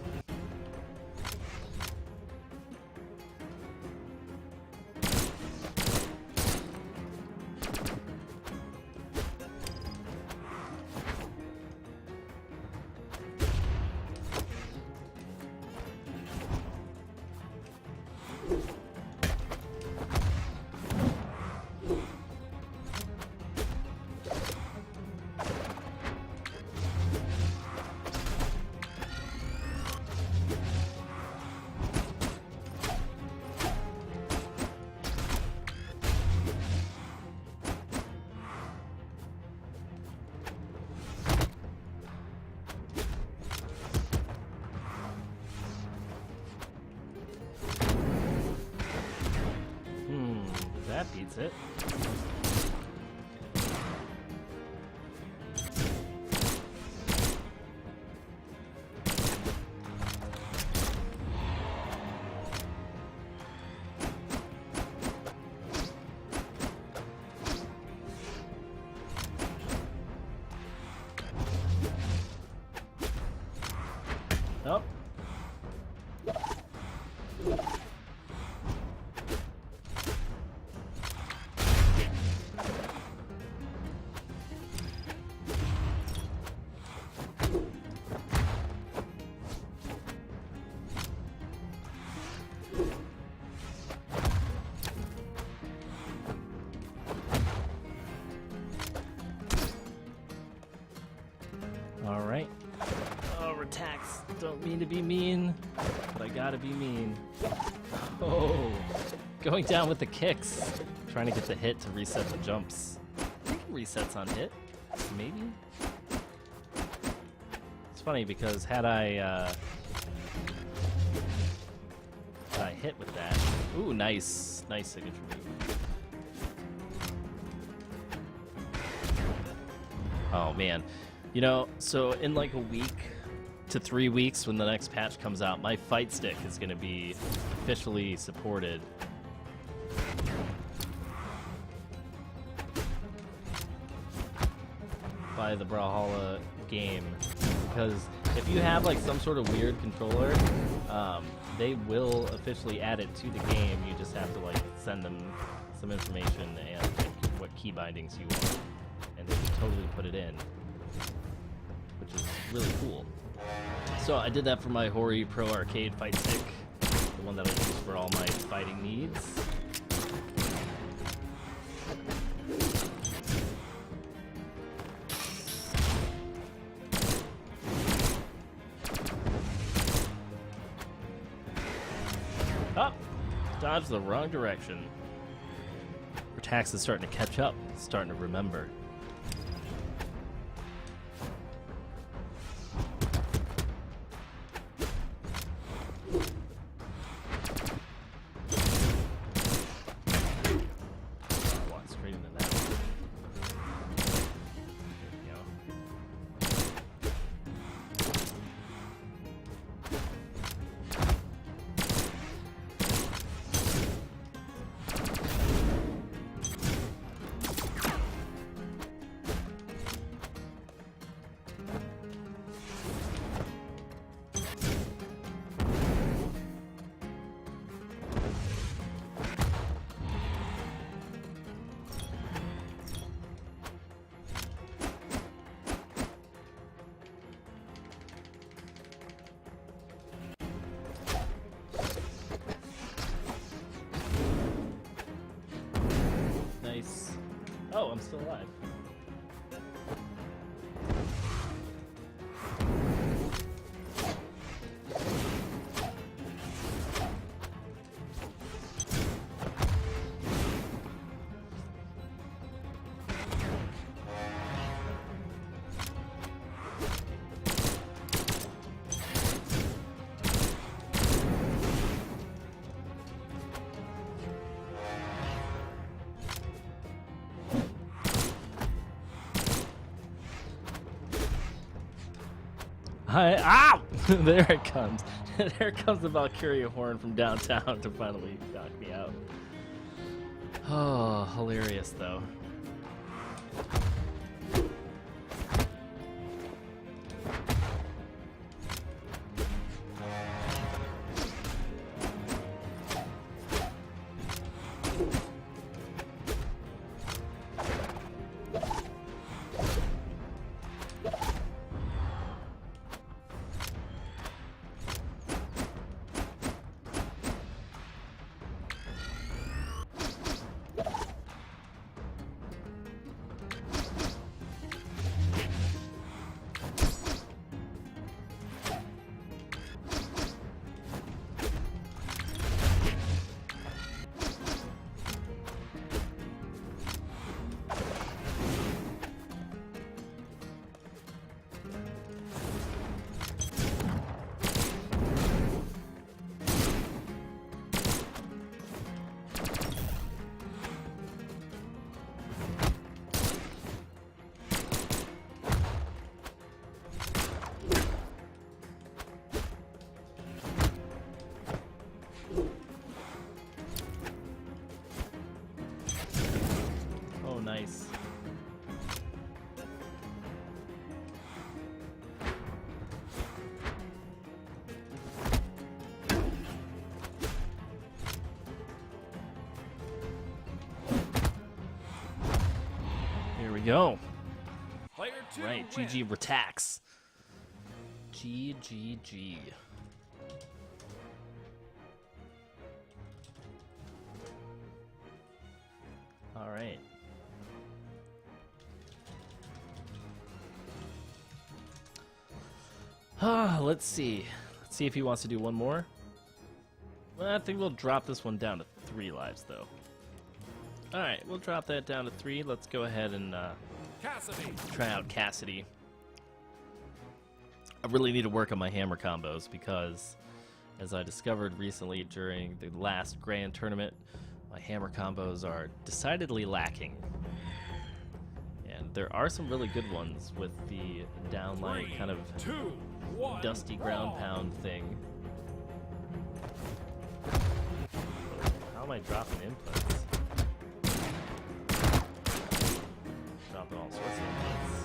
Eats it. Oh. All right. Oh, attacks. Don't mean to be mean, but I gotta be mean. Oh, going down with the kicks. Trying to get the hit to reset the jumps. I think resets on hit, maybe? It's funny because had I hit with that. Ooh, nice. Nice signature move. Oh, man. You know, so in like a week to 3 weeks when the next patch comes out, my fight stick is going to be officially supported. By the Brawlhalla game. Because if you have like some sort of weird controller, they will officially add it to the game. You just have to like send them some information and like, what key bindings you want. And they can totally put it in. Which is really cool. So I did that for my Hori Pro Arcade fight stick, the one that I use for all my fighting needs. Oh! Dodged the wrong direction. Tax is starting to catch up, starting to remember. Oh, I'm still alive. Ow! There it comes. There comes the Valkyria horn from downtown to finally knock me out. Oh, hilarious though. go. Player 2 Right, wins. GG Retax. GGG. All right. Let's see. Let's see if he wants to do one more. Well, I think we'll drop this one down to 3 lives, though. All right, we'll drop that down to 3. Let's go ahead and Cassidy. try out Cassidy. I really need to work on my hammer combos because, as I discovered recently during the last grand tournament, my hammer combos are decidedly lacking. And there are some really good ones with the downline kind of 2, 1, dusty ground pound thing. How am I dropping inputs? Dropping all sorts of inputs.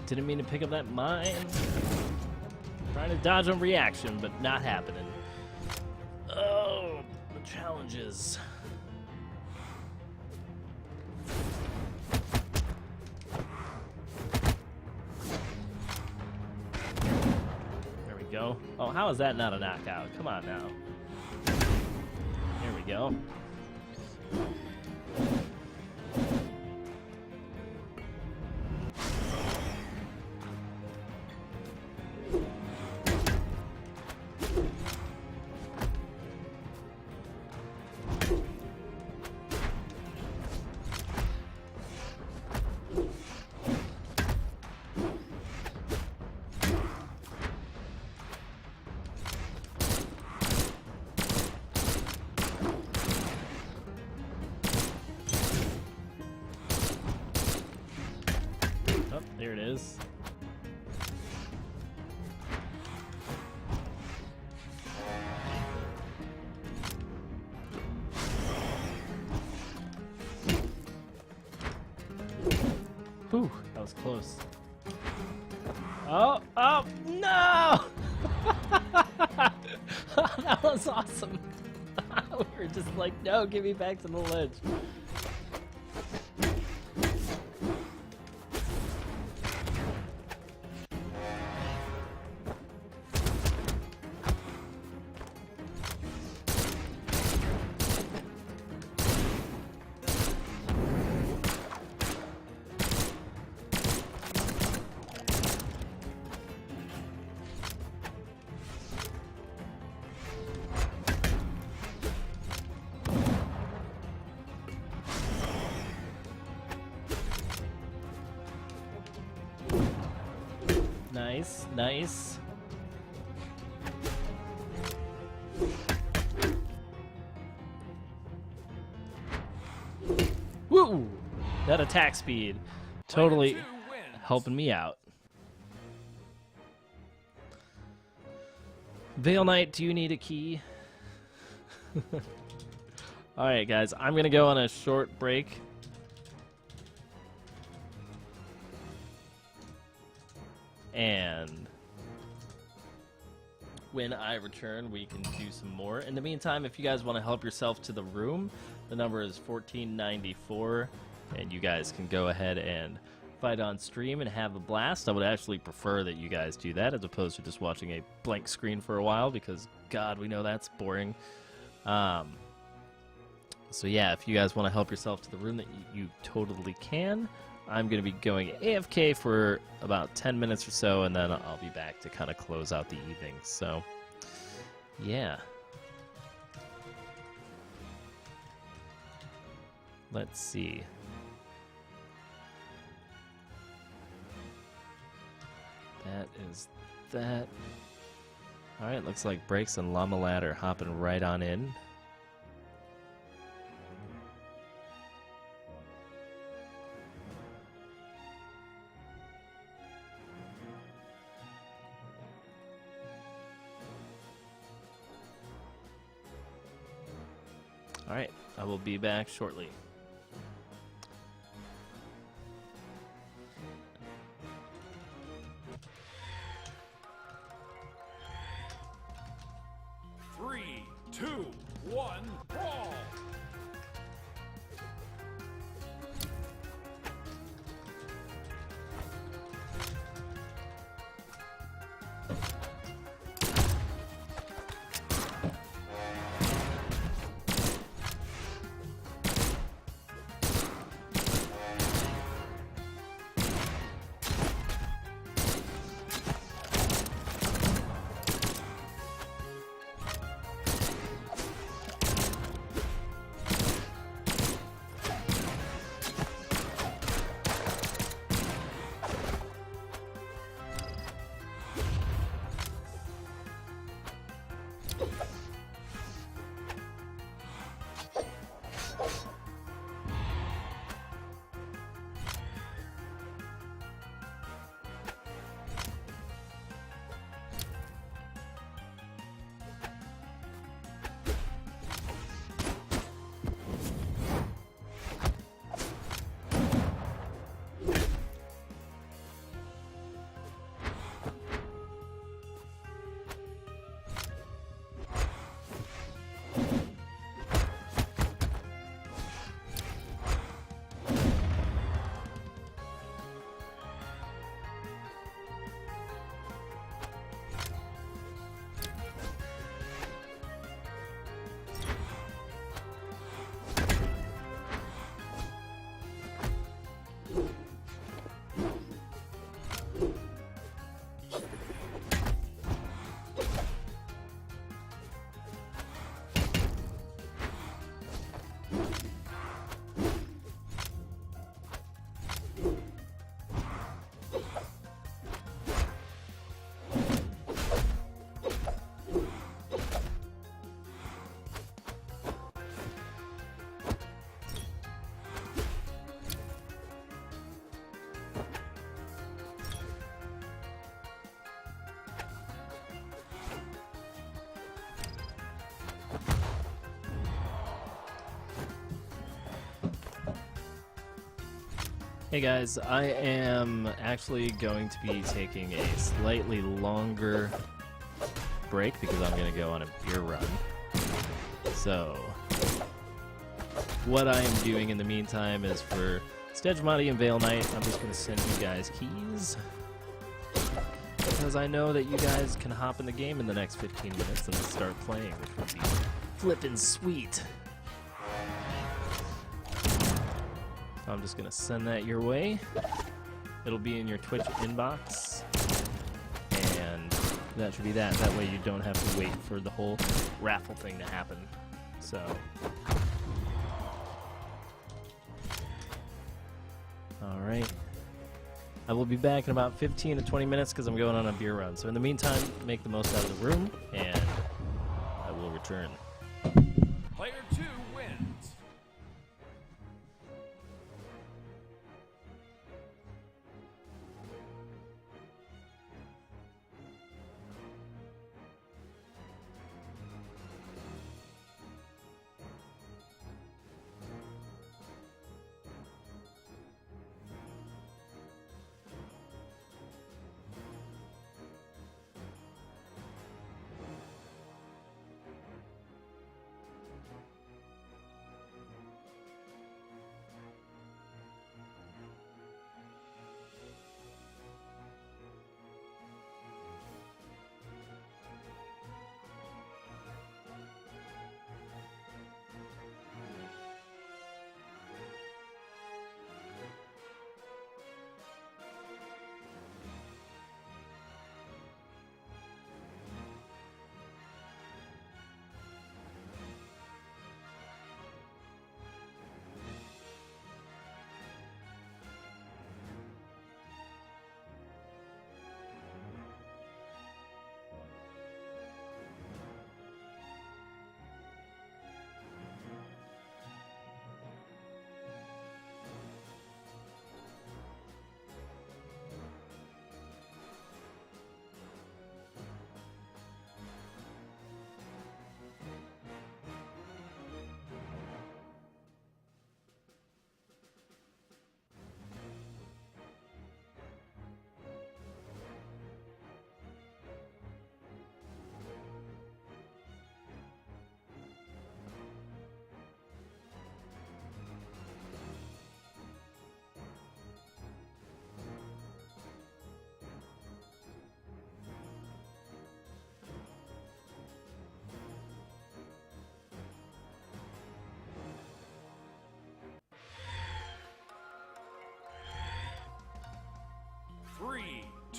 Didn't mean to pick up that mine. Trying to dodge on reaction, but not happening. Oh, the challenges. There we go. Oh, how is that not a knockout? Come on now. There we go. Oh, there it is. Whew, that was close. Oh, no! That was awesome. We were just like, no, give me back to the ledge. Nice, nice. Woo! That attack speed totally Player 2 wins. helping me out. Veil Knight, do you need a key? Alright, guys, I'm gonna go on a short break. And when I return, we can do some more. In the meantime, if you guys want to help yourself to the room, the number is 1494, and you guys can go ahead and fight on stream and have a blast. I would actually prefer that you guys do that as opposed to just watching a blank screen for a while, because God, we know that's boring. So yeah, if you guys want to help yourself to the room, that you totally can. I'm going to be going AFK for about 10 minutes or so, and then I'll be back to kind of close out the evening. So, yeah. Let's see. That is that. Alright, looks like Breaks and Llama Lad are hopping right on in. Alright, I will be back shortly. Three, two, one, brawl! Hey guys, I am actually going to be taking a slightly longer break because I'm going to go on a beer run. So, what I am doing in the meantime is for Stedgemati and Veil Knight, I'm just going to send you guys keys. Because I know that you guys can hop in the game in the next 15 minutes and start playing, which would be flippin' sweet. I'm just going to send that your way. It'll be in your Twitch inbox. And that should be that. That way you don't have to wait for the whole raffle thing to happen. So. Alright. I will be back in about 15 to 20 minutes because I'm going on a beer run. So in the meantime, make the most out of the room, and I will return. Player 2 wins.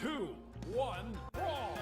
2, 1, brawl!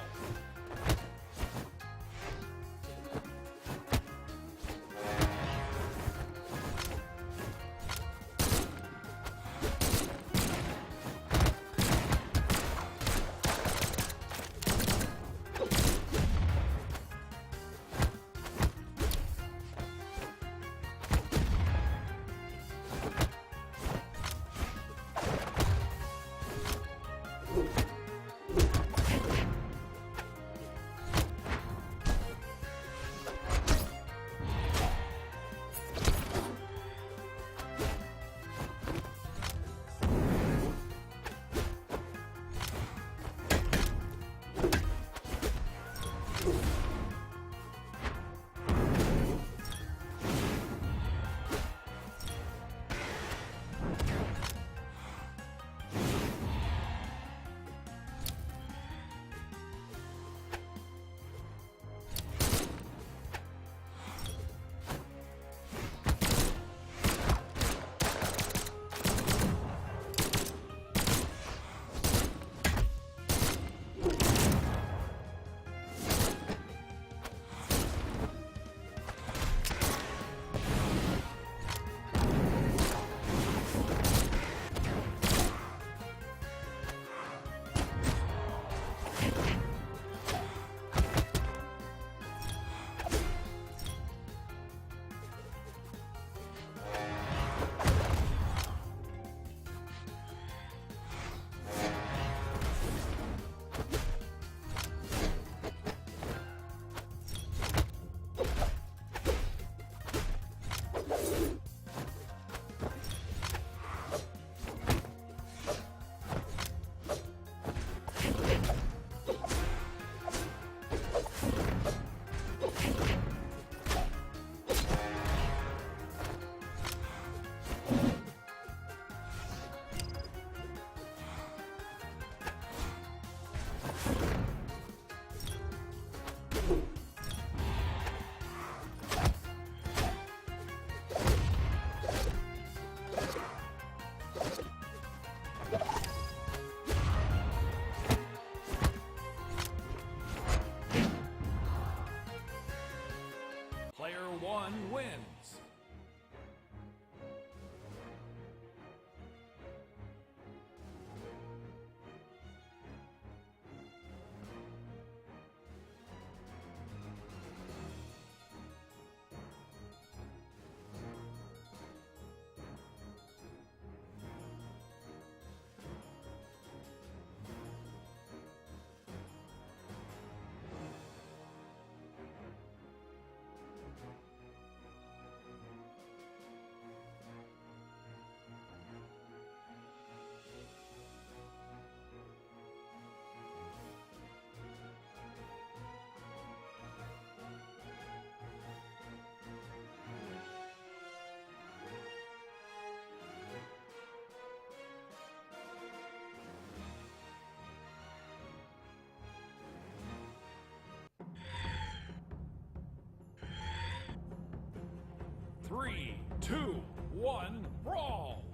Player 1 wins. Three, two, one, brawl!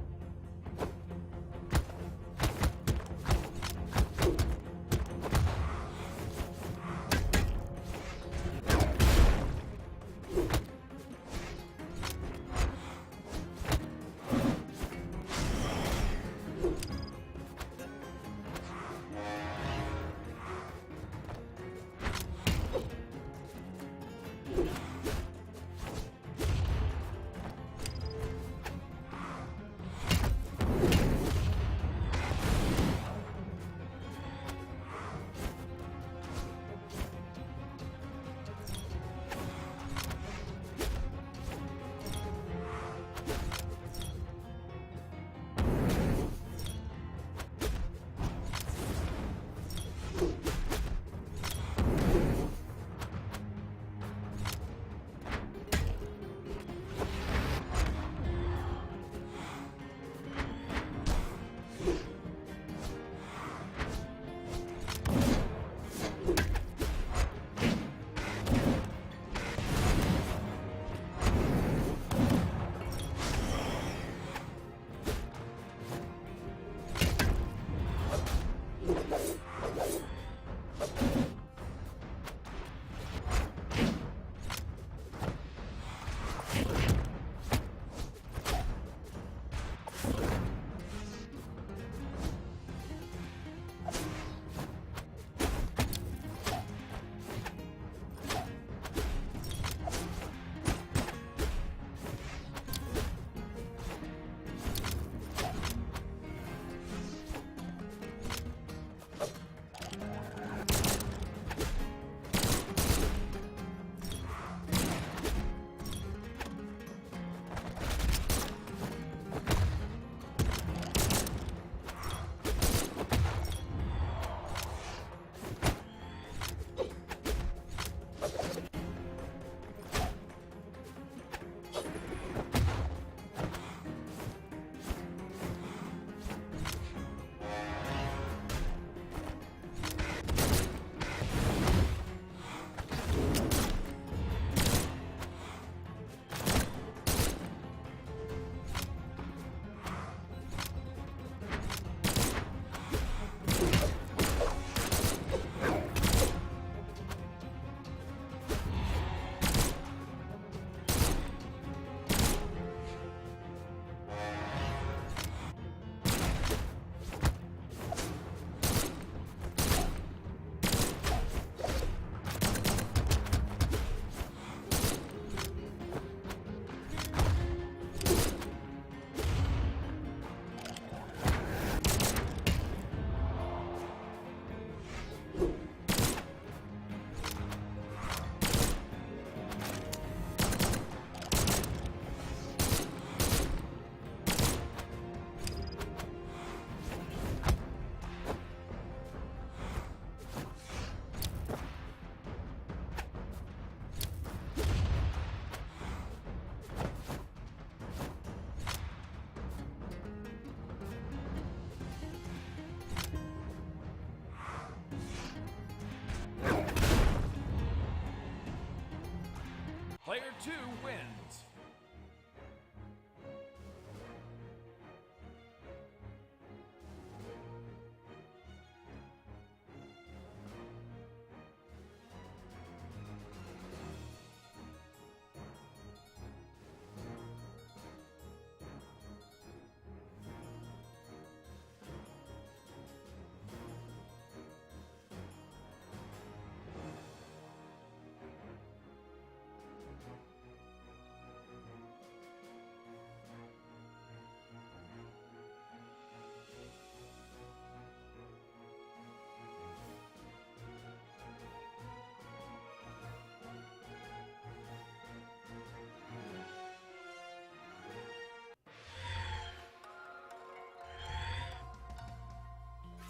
Player 2 wins.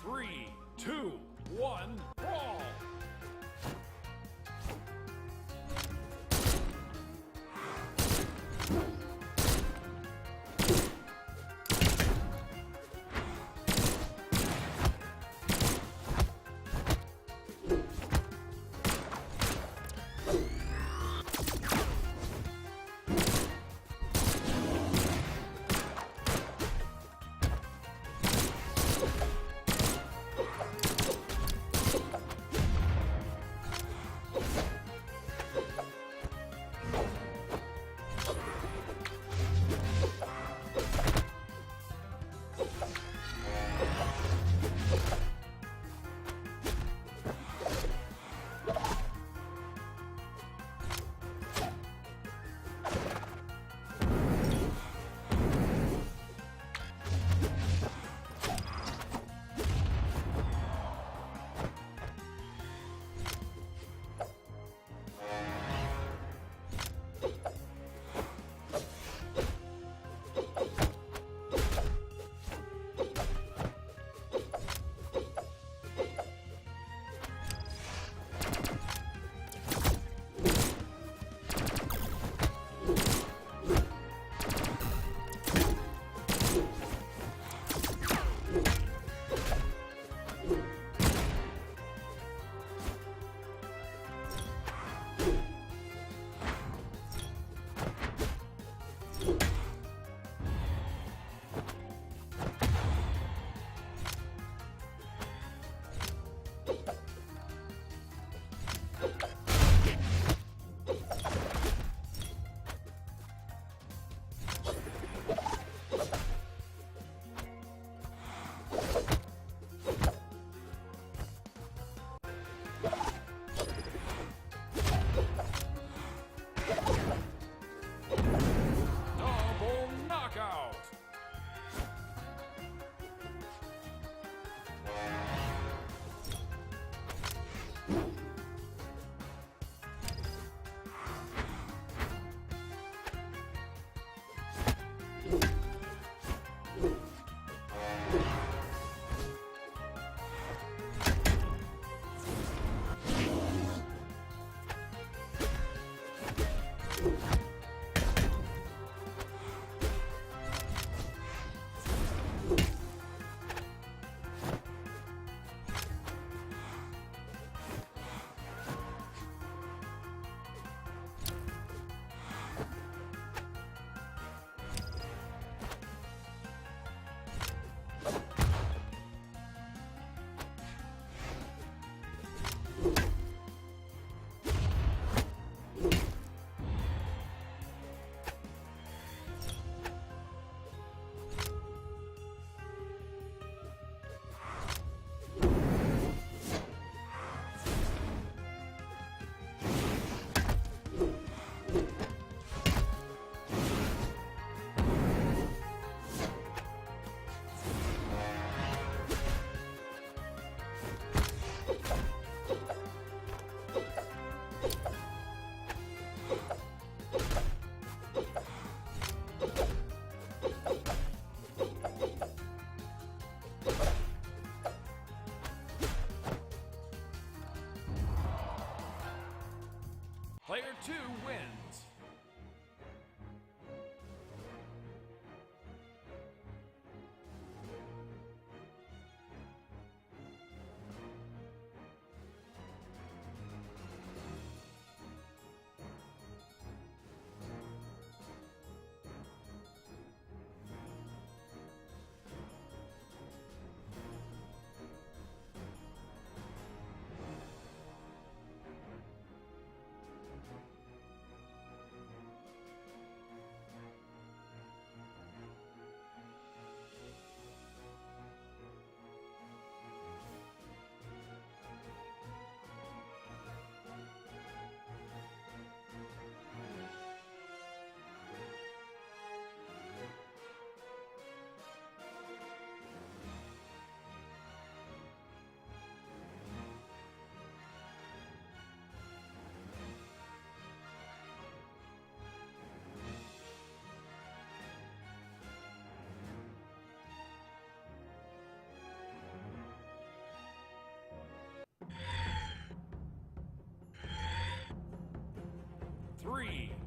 Three, two, one, brawl!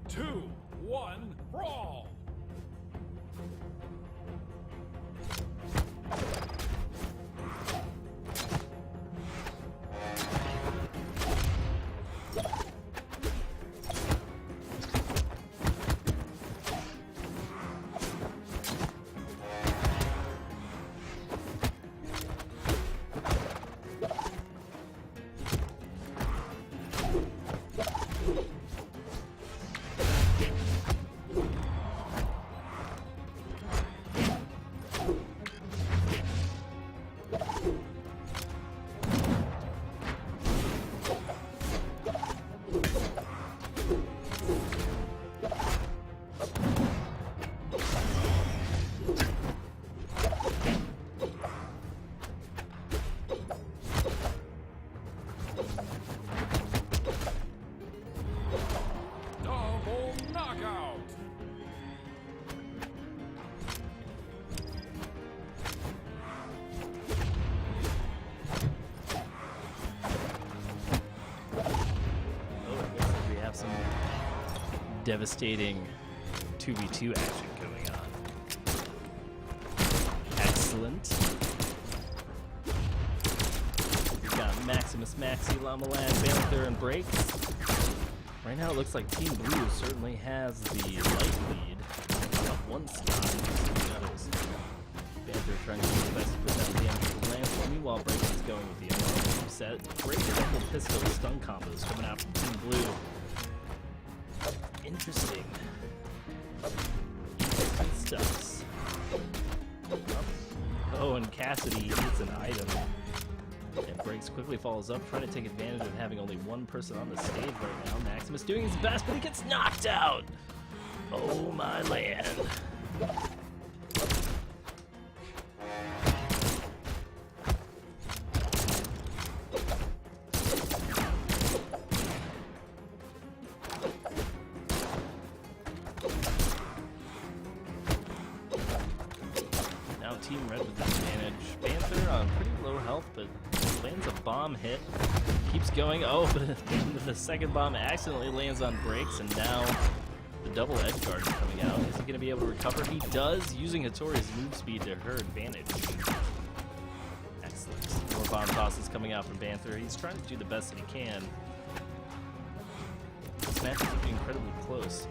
2, 1, brawl! Double knockout! Oh, it looks like we have some devastating 2v2 action going on. Excellent. We've got Maximus, Maxi, Llama Lad, Panther, and Breaks. Right now it looks like Team Blue certainly has the light lead of one slot. Panther trying to do his best to put down damage with the lance, while meanwhile Breaks is going with the MR set. Great double pistol stun combos coming out from Team Blue. Interesting. Interesting stuffs. Oh, and Cassidy eats an item. And Breaks quickly follows up, trying to take advantage of having only one person on the stage right now. Maximus doing his best, but he gets knocked out! Oh my land. Now Team Red with the advantage. Panther on pretty low health, but lands a bomb hit. Keeps going. Oh, but the second bomb accidentally lands on Breaks, and now the double edge guard is coming out. Is he going to be able to recover? He does, using Hattori's move speed to her advantage. Excellent. More bomb tosses coming out from Panther. He's trying to do the best that he can. This match is looking incredibly close.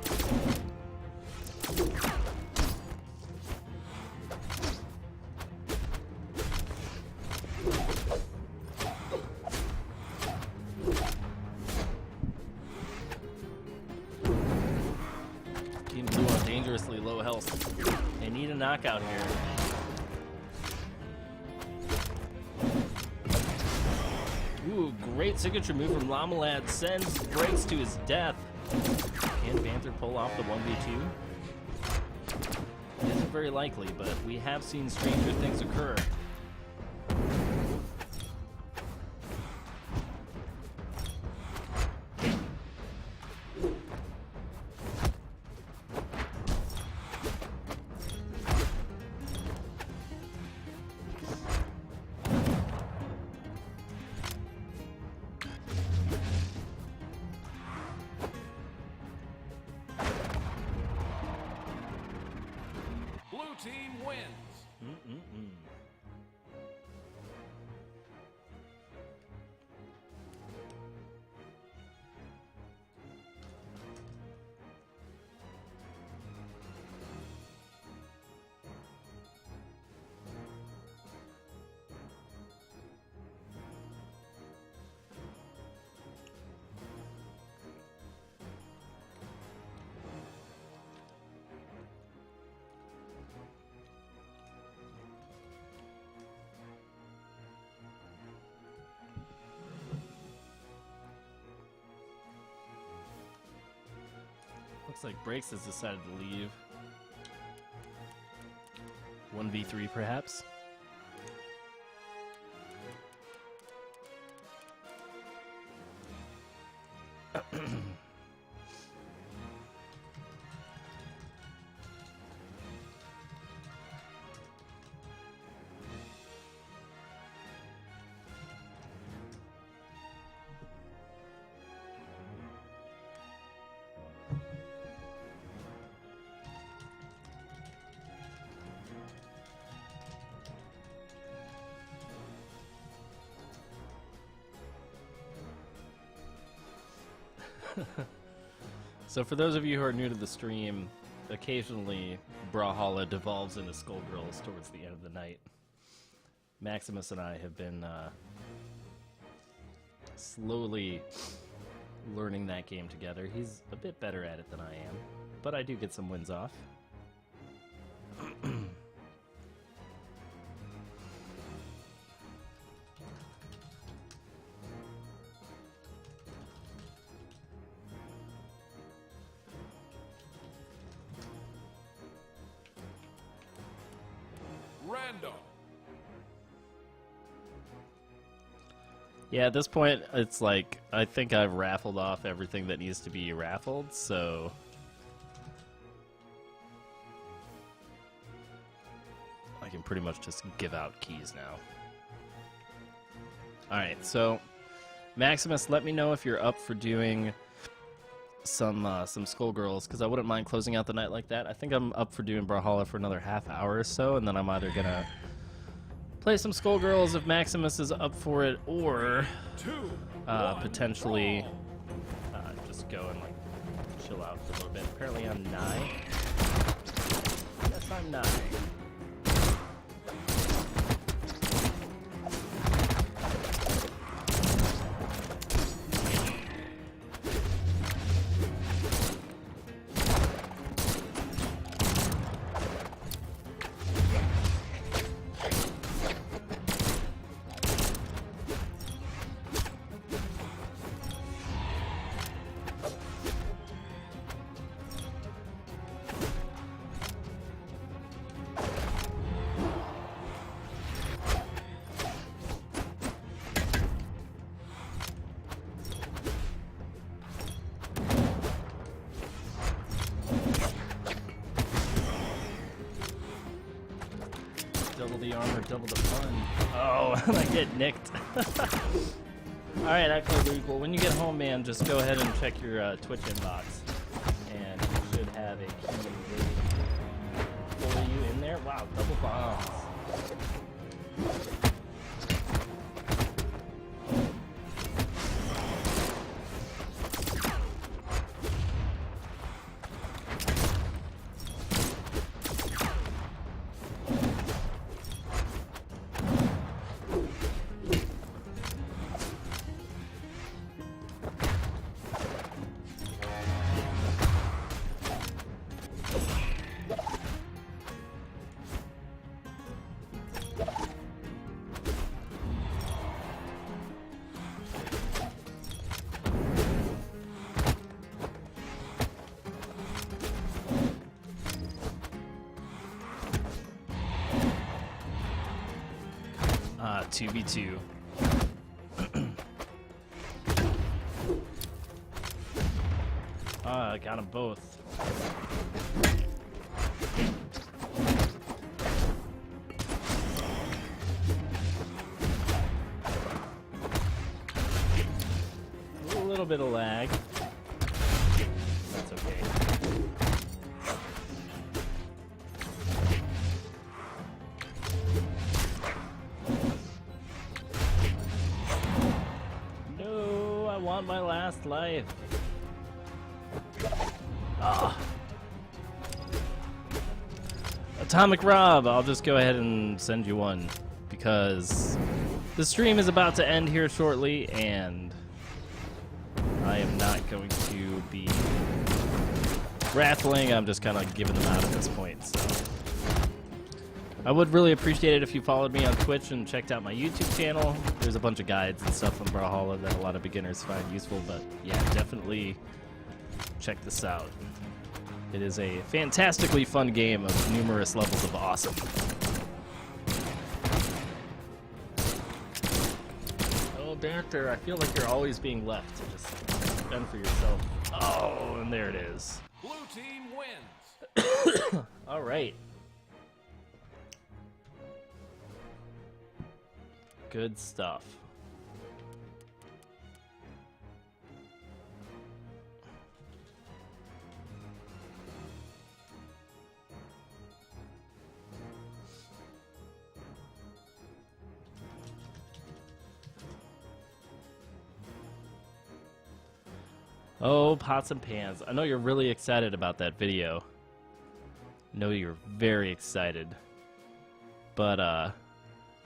Team Blue on dangerously low health. They need a knockout here. Ooh, great signature move from Llama Lad. Sends Breaks to his death. Can Panther pull off the 1v2? It isn't very likely, but we have seen stranger things occur. Blue team wins! Looks like Breaks has decided to leave. 1v3 perhaps? So for those of you who are new to the stream, occasionally Brawlhalla devolves into Skullgirls towards the end of the night. Maximus and I have been slowly learning that game together. He's a bit better at it than I am, but I do get some wins off. Random. Yeah, at this point, it's like, I think I've raffled off everything that needs to be raffled, so... I can pretty much just give out keys now. Alright, so... Maximus, let me know if you're up for doing some Skullgirls, because I wouldn't mind closing out the night like that. I think I'm up for doing Brawlhalla for another half hour or so, and then I'm either gonna play some Skullgirls if Maximus is up for it, or potentially just go and like chill out for a little bit. Apparently I'm 9. Yes, I'm 9. Double the armor, double the fun. Oh, I get nicked. Alright, actually, Luke, well, when you get home, man, just go ahead and check your Twitch inbox. And you should have a key waiting for you in there. Wow, double bombs. Ah, 2v2. I got them both. A little bit of lag. That's okay. No, I want my last life. Ah. Atomic Rob, I'll just go ahead and send you one because the stream is about to end here shortly and I am not going to be raffling. I'm just kind of giving them out at this point. So I would really appreciate it if you followed me on Twitch and checked out my YouTube channel. There's a bunch of guides and stuff on Brawlhalla that a lot of beginners find useful, but yeah, definitely check this out. It is a fantastically fun game of numerous levels of awesome. Oh, Dancer, I feel like you're always being left to just fend for yourself. Oh, and there it is. Blue team wins. All right. Good stuff. Oh, pots and pans. I know you're really excited about that video. I know you're very excited. But,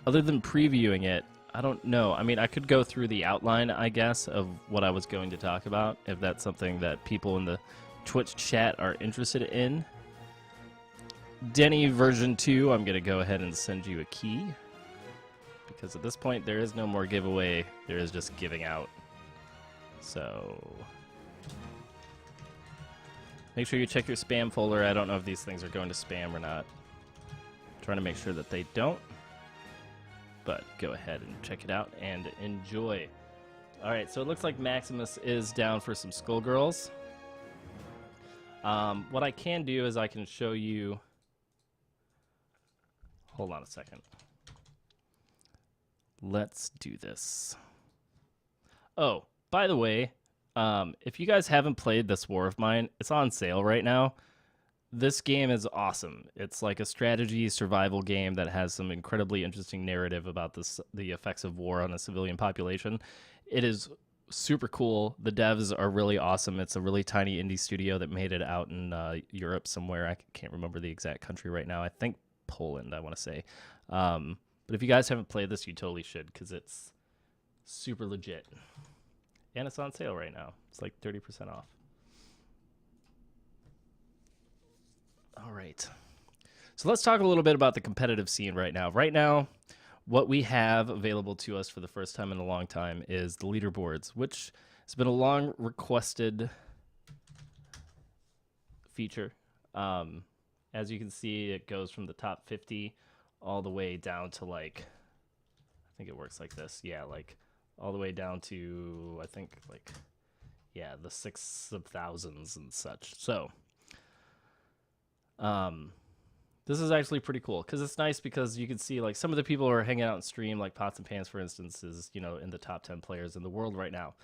other than previewing it, I don't know. I mean, I could go through the outline, I guess, of what I was going to talk about, if that's something that people in the Twitch chat are interested in. Denny version 2, I'm going to go ahead and send you a key. Because at this point, there is no more giveaway. There is just giving out. So make sure you check your spam folder. I don't know if these things are going to spam or not. I'm trying to make sure that they don't. But go ahead and check it out and enjoy. All right, so it looks like Maximus is down for some Skullgirls. What I can do is I can show you... Hold on a second. Let's do this. Oh, by the way, if you guys haven't played this war of mine, it's on sale right now. This game is awesome. It's like a strategy survival game that has some incredibly interesting narrative about the effects of war on a civilian population. It is super cool. The devs are really awesome. It's a really tiny indie studio that made it out in Europe somewhere. I can't remember the exact country right now. I think Poland, I want to say. But if you guys haven't played this, you totally should, because it's super legit. And it's on sale right now. It's like 30% off. All right. So let's talk a little bit about the competitive scene right now. Right now, what we have available to us for the first time in a long time is the leaderboards, which has been a long requested feature. As you can see, it goes from the top 50 all the way down to, like, I think it works like this. Yeah, like all the way down to, I think, like, yeah, the 6 of thousands and such. So this is actually pretty cool because it's nice because you can see, like, some of the people who are hanging out in stream, like Pots and Pans, for instance, is, you know, in the top 10 players in the world right now.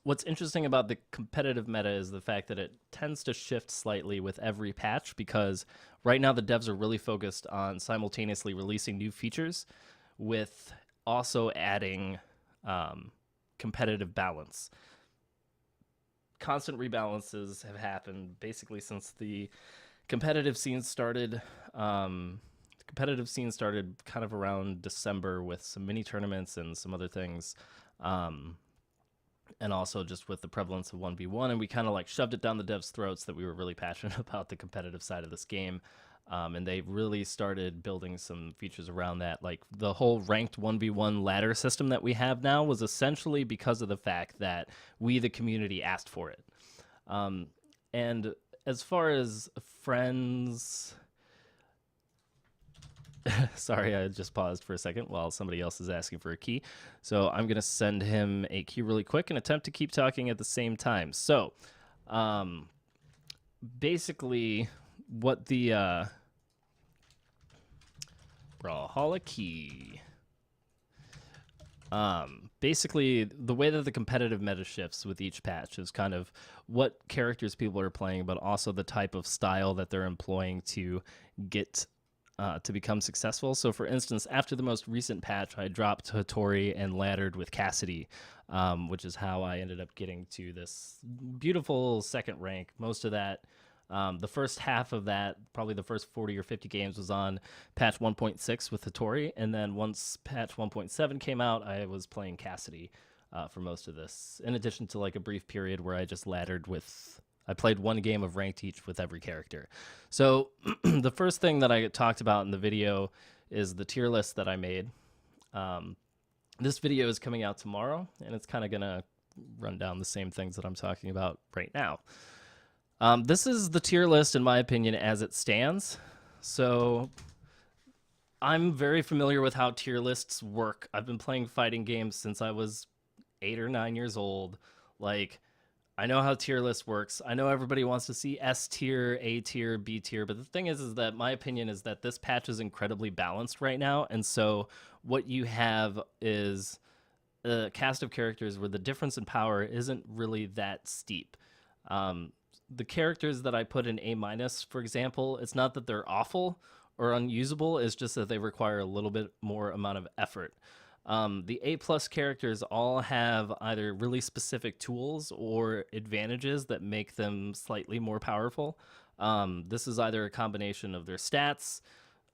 What's interesting about the competitive meta is the fact that it tends to shift slightly with every patch, because right now the devs are really focused on simultaneously releasing new features with also adding competitive balance. Constant rebalances have happened basically since the competitive scene started. The competitive scene started kind of around December with some mini tournaments and some other things. And also just with the prevalence of 1v1, and we kind of like shoved it down the devs' throats that we were really passionate about the competitive side of this game. And they really started building some features around that. Like the whole ranked 1v1 ladder system that we have now was essentially because of the fact that we, the community, asked for it. And as far as friends... Sorry, I just paused for a second while somebody else is asking for a key. So I'm going to send him a key really quick and attempt to keep talking at the same time. So basically what the Brawlhalla key... basically the way that the competitive meta shifts with each patch is kind of what characters people are playing, but also the type of style that they're employing to get... to become successful. So for instance, after the most recent patch, I dropped Hattori and laddered with Cassidy, which is how I ended up getting to this beautiful second rank. Most of that, the first half of that, probably the first 40 or 50 games was on patch 1.6 with Hattori. And then once patch 1.7 came out, I was playing Cassidy for most of this, in addition to like a brief period where I just laddered with... I played one game of ranked each with every character. So the first thing that I talked about in the video is the tier list that I made. This video is coming out tomorrow, and it's kind of going to run down the same things that I'm talking about right now. This is the tier list, in my opinion, as it stands. So I'm very familiar with how tier lists work. I've been playing fighting games since I was 8 or 9 years old. Like... I know how tier list works. I know everybody wants to see S tier, A tier, B tier, but the thing is that my opinion is that this patch is incredibly balanced right now, and so what you have is a cast of characters where the difference in power isn't really that steep. The characters that I put in A-, for example, it's not that they're awful or unusable, it's just that they require a little bit more amount of effort. The A plus characters all have either really specific tools or advantages that make them slightly more powerful. This is either a combination of their stats,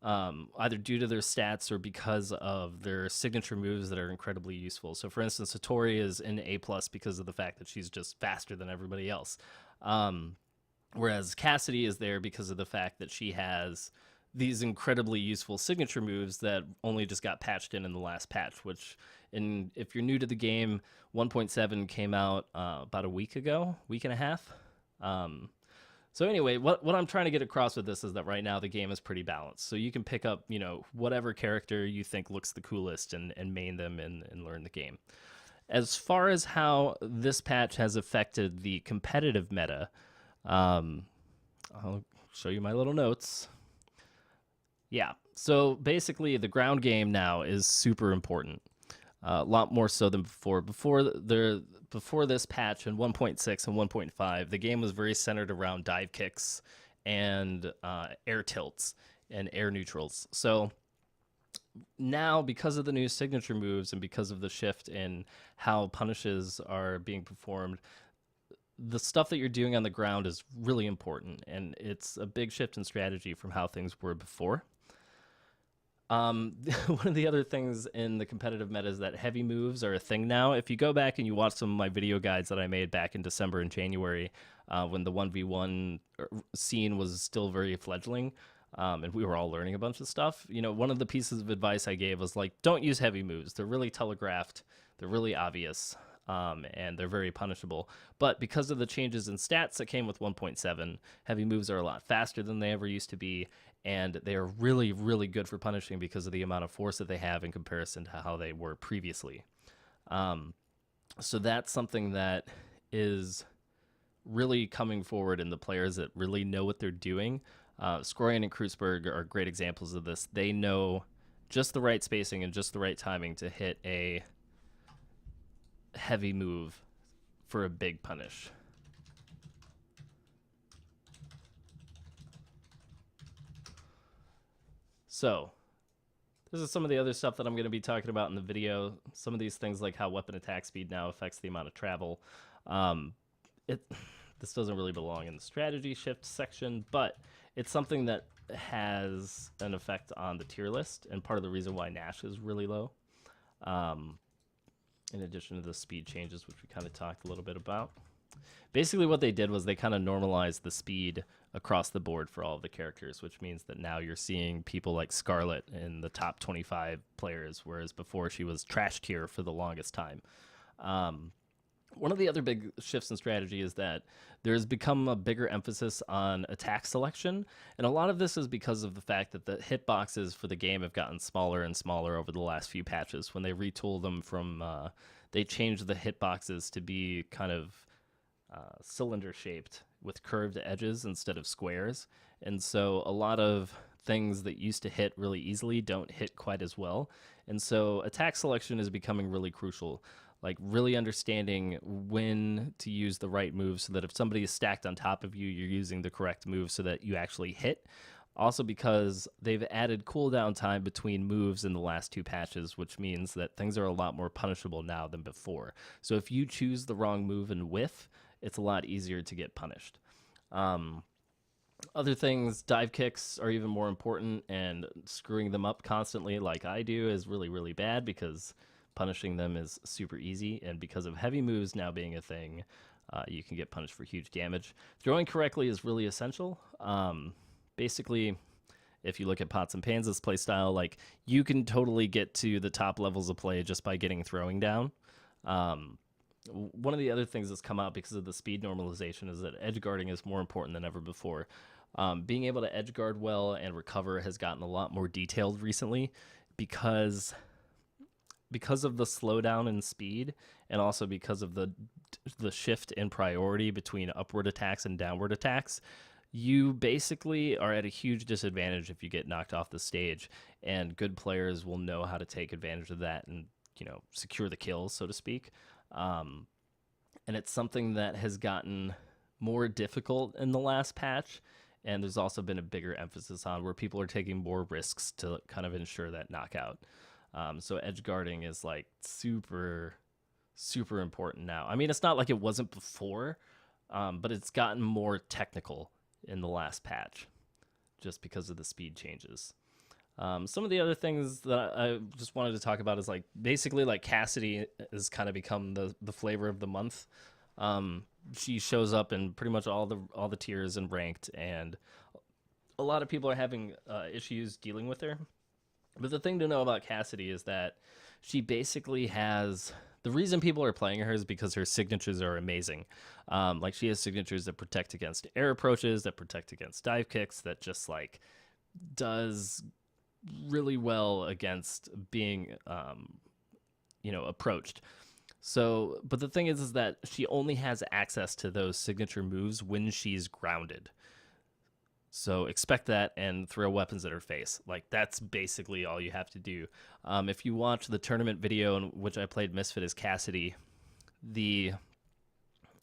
either due to their stats or because of their signature moves that are incredibly useful. So, for instance, Satori is in A plus because of the fact that she's just faster than everybody else. Whereas Cassidy is there because of the fact that she has these incredibly useful signature moves that only just got patched in the last patch, which, if you're new to the game, 1.7 came out about a week ago, week and a half. So anyway, what I'm trying to get across with this is that right now the game is pretty balanced. So you can pick up, whatever character you think looks the coolest and main them and learn the game. As far as how this patch has affected the competitive meta, I'll show you my little notes. Yeah, so basically the ground game now is super important. A lot more so than before. Before this patch in 1.6 and 1.5, the game was very centered around dive kicks and air tilts and air neutrals. So now, because of the new signature moves and because of the shift in how punishes are being performed, the stuff that you're doing on the ground is really important, and it's a big shift in strategy from how things were before. One of the other things in the competitive meta is that heavy moves are a thing now. If you go back and you watch some of my video guides that I made back in December and January, when the 1v1 scene was still very fledgling, and we were all learning a bunch of stuff, one of the pieces of advice I gave was like, don't use heavy moves. They're really telegraphed. They're really obvious. And they're very punishable. But because of the changes in stats that came with 1.7, heavy moves are a lot faster than they ever used to be, and they are really, really good for punishing because of the amount of force that they have in comparison to how they were previously. So that's something that is really coming forward in the players that really know what they're doing. Scorian and Kreutzberg are great examples of this. They know just the right spacing and just the right timing to hit a heavy move for a big punish. So this is some of the other stuff that I'm going to be talking about in the video. Some of these things, like how weapon attack speed now affects the amount of travel. This doesn't really belong in the strategy shift section, but it's something that has an effect on the tier list, and part of the reason why Nash is really low. In addition to the speed changes, which we kind of talked a little bit about. Basically what they did was they kind of normalized the speed across the board for all of the characters, which means that now you're seeing people like Scarlet in the top 25 players, whereas before she was trash tier for the longest time. One of the other big shifts in strategy is that there's become a bigger emphasis on attack selection, and a lot of this is because of the fact that the hitboxes for the game have gotten smaller and smaller over the last few patches. When they retool them from, they changed the hitboxes to be kind of cylinder-shaped with curved edges instead of squares, and so a lot of things that used to hit really easily don't hit quite as well, and so attack selection is becoming really crucial. Like really understanding when to use the right move so that if somebody is stacked on top of you, you're using the correct move so that you actually hit. Also because they've added cooldown time between moves in the last two patches, which means that things are a lot more punishable now than before. So if you choose the wrong move and whiff, it's a lot easier to get punished. Other things, dive kicks are even more important, and screwing them up constantly like I do is really, really bad because punishing them is super easy, and because of heavy moves now being a thing, you can get punished for huge damage. Throwing correctly is really essential. Basically, if you look at Pots and Pans' playstyle, like you can totally get to the top levels of play just by getting throwing down. One of the other things that's come out because of the speed normalization is that edge guarding is more important than ever before. Being able to edge guard well and recover has gotten a lot more detailed recently because of the slowdown in speed, and also because of the shift in priority between upward attacks and downward attacks, you basically are at a huge disadvantage if you get knocked off the stage, and good players will know how to take advantage of that and, secure the kills, so to speak. And it's something that has gotten more difficult in the last patch, and there's also been a bigger emphasis on where people are taking more risks to kind of ensure that knockout. So edge guarding is like super super important now. I mean, it's not like it wasn't before, but it's gotten more technical in the last patch just because of the speed changes. Some of the other things that I just wanted to talk about is like basically like Cassidy has kind of become the flavor of the month. She shows up in pretty much all the tiers and ranked, and a lot of people are having issues dealing with her. But the thing to know about Cassidy is that she basically has the reason people are playing her is because her signatures are amazing. Like she has signatures that protect against air approaches, that protect against dive kicks, that just like does really well against being, approached. So, but the thing is that she only has access to those signature moves when she's grounded. So expect that and throw weapons at her face. Like that's basically all you have to do. If you watch the tournament video in which I played Misfit as Cassidy, the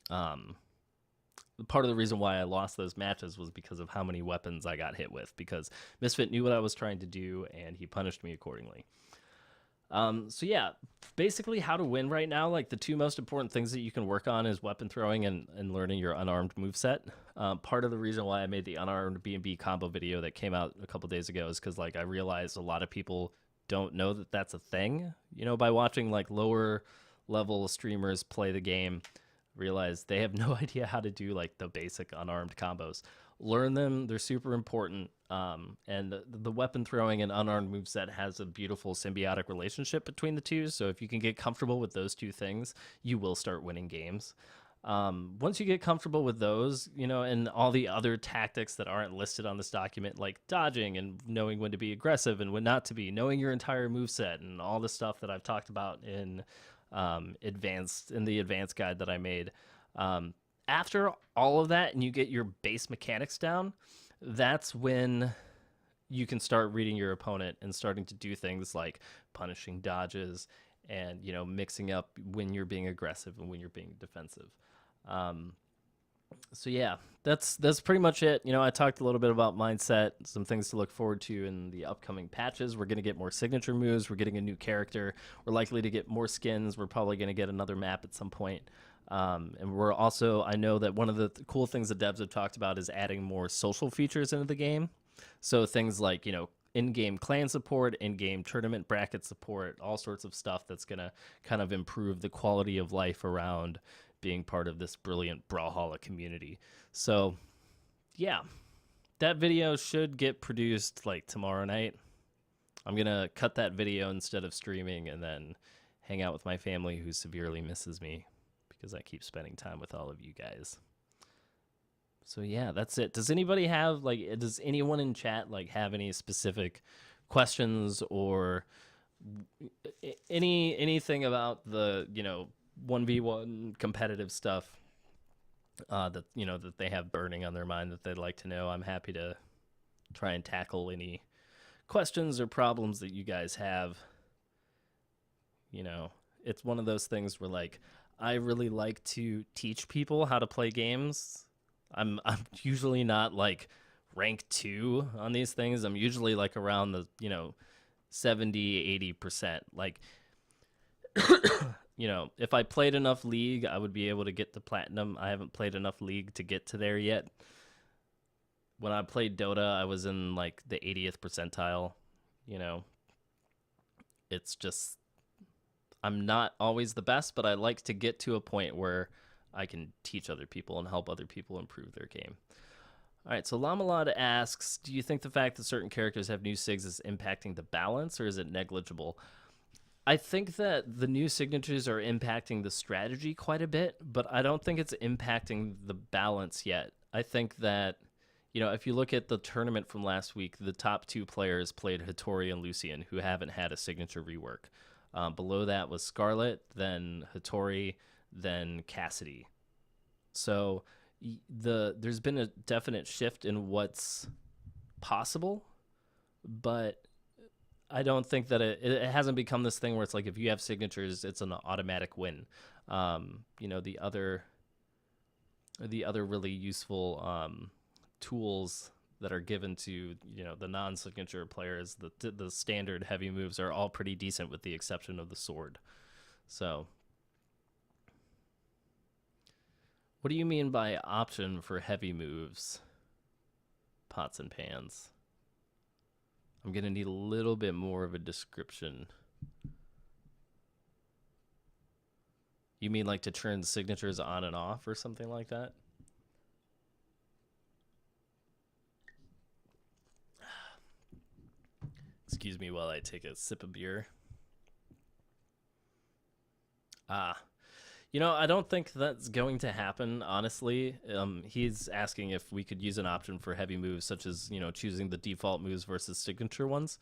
part of the reason why I lost those matches was because of how many weapons I got hit with, because Misfit knew what I was trying to do and he punished me accordingly. So yeah, basically how to win right now, like the two most important things that you can work on is weapon throwing and learning your unarmed moveset. Part of the reason why I made the unarmed B&B combo video that came out a couple days ago is because like I realized a lot of people don't know that that's a thing, by watching like lower level streamers play the game, realize they have no idea how to do like the basic unarmed combos. Learn them, they're super important. And the weapon throwing and unarmed moveset has a beautiful symbiotic relationship between the two. So if you can get comfortable with those two things, you will start winning games. Once you get comfortable with those, and all the other tactics that aren't listed on this document, like dodging and knowing when to be aggressive and when not to be, knowing your entire moveset and all the stuff that I've talked about in the advanced guide that I made. After all of that and you get your base mechanics down, that's when you can start reading your opponent and starting to do things like punishing dodges and, mixing up when you're being aggressive and when you're being defensive. So yeah, that's pretty much it. I talked a little bit about mindset, some things to look forward to in the upcoming patches. We're going to get more signature moves. We're getting a new character. We're likely to get more skins. We're probably going to get another map at some point. And we're also, I know that one of the cool things that devs have talked about is adding more social features into the game. So things like, in-game clan support, in-game tournament bracket support, all sorts of stuff that's going to kind of improve the quality of life around being part of this brilliant Brawlhalla community. So yeah, that video should get produced like tomorrow night. I'm going to cut that video instead of streaming and then hang out with my family who severely misses me because I keep spending time with all of you guys. So yeah, that's it. Does anybody have does anyone in chat have any specific questions or anything about the, 1v1 competitive stuff that they have burning on their mind that they'd like to know? I'm happy to try and tackle any questions or problems that you guys have. It's one of those things where I really like to teach people how to play games. I'm usually not rank 2 on these things. I'm usually around the 70-80%. If I played enough League, I would be able to get to Platinum. I haven't played enough League to get to there yet. When I played Dota, I was in the 80th percentile. It's just, I'm not always the best, but I like to get to a point where I can teach other people and help other people improve their game. All right, so Lamalad asks, do you think the fact that certain characters have new sigs is impacting the balance, or is it negligible? I think that the new signatures are impacting the strategy quite a bit, but I don't think it's impacting the balance yet. I think that, if you look at the tournament from last week, the top 2 players played Hattori and Lucian, who haven't had a signature rework. Below that was Scarlet, then Hattori, then Cassidy. So there's been a definite shift in what's possible, but I don't think that it hasn't become this thing where it's if you have signatures, it's an automatic win. The other really useful tools that are given to, you know, the non-signature players, the standard heavy moves are all pretty decent with the exception of the sword. So what do you mean by option for heavy moves, pots and pans? I'm going to need a little bit more of a description. You mean like to turn signatures on and off or something like that? Excuse me while I take a sip of beer. You know, I don't think that's going to happen, honestly. He's asking if we could use an option for heavy moves, such as, you know, choosing the default moves versus signature ones.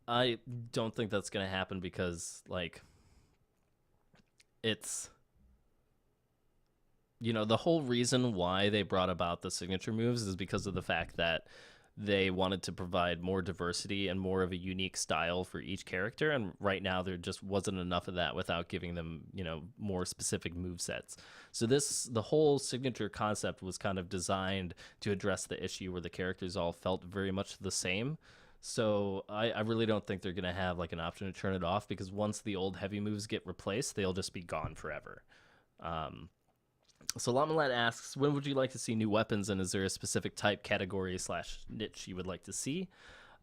I don't think that's going to happen because, like, it's, you know, the whole reason why they brought about the signature moves is because of the fact that they wanted to provide more diversity and more of a unique style for each character, and right now there just wasn't enough of that without giving them, you know, more specific move sets. So the whole signature concept was kind of designed to address the issue where the characters all felt very much the same. So I really don't think they're going to have like an option to turn it off, because once the old heavy moves get replaced, they'll just be gone forever. So Lamalet asks, when would you like to see new weapons, and is there a specific type, category / niche you would like to see?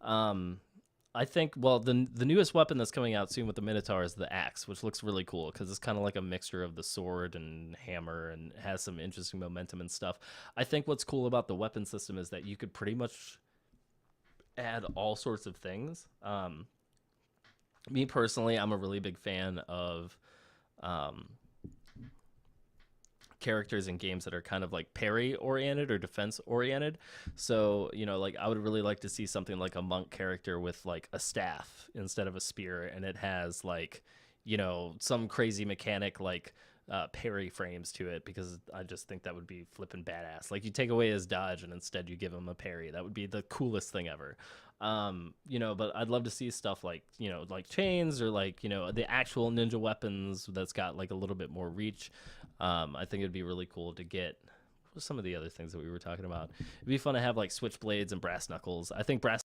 I think, well, the newest weapon that's coming out soon with the Minotaur is the axe, which looks really cool because it's kind of like a mixture of the sword and hammer and has some interesting momentum and stuff. I think what's cool about the weapon system is that you could pretty much add all sorts of things. Me personally, I'm a really big fan of characters in games that are kind of like parry oriented or defense oriented. So, you know, like I would really like to see something like a monk character with like a staff instead of a spear, and it has like, you know, some crazy mechanic like parry frames to it, because I just think that would be flipping badass. Like you take away his dodge and instead you give him a parry. That would be the coolest thing ever. You know, but I'd love to see stuff like, you know, like chains or like, you know, the actual ninja weapons that's got like a little bit more reach. I think it'd be really cool to get some of the other things that we were talking about. It'd be fun to have like switchblades and brass knuckles. I think brass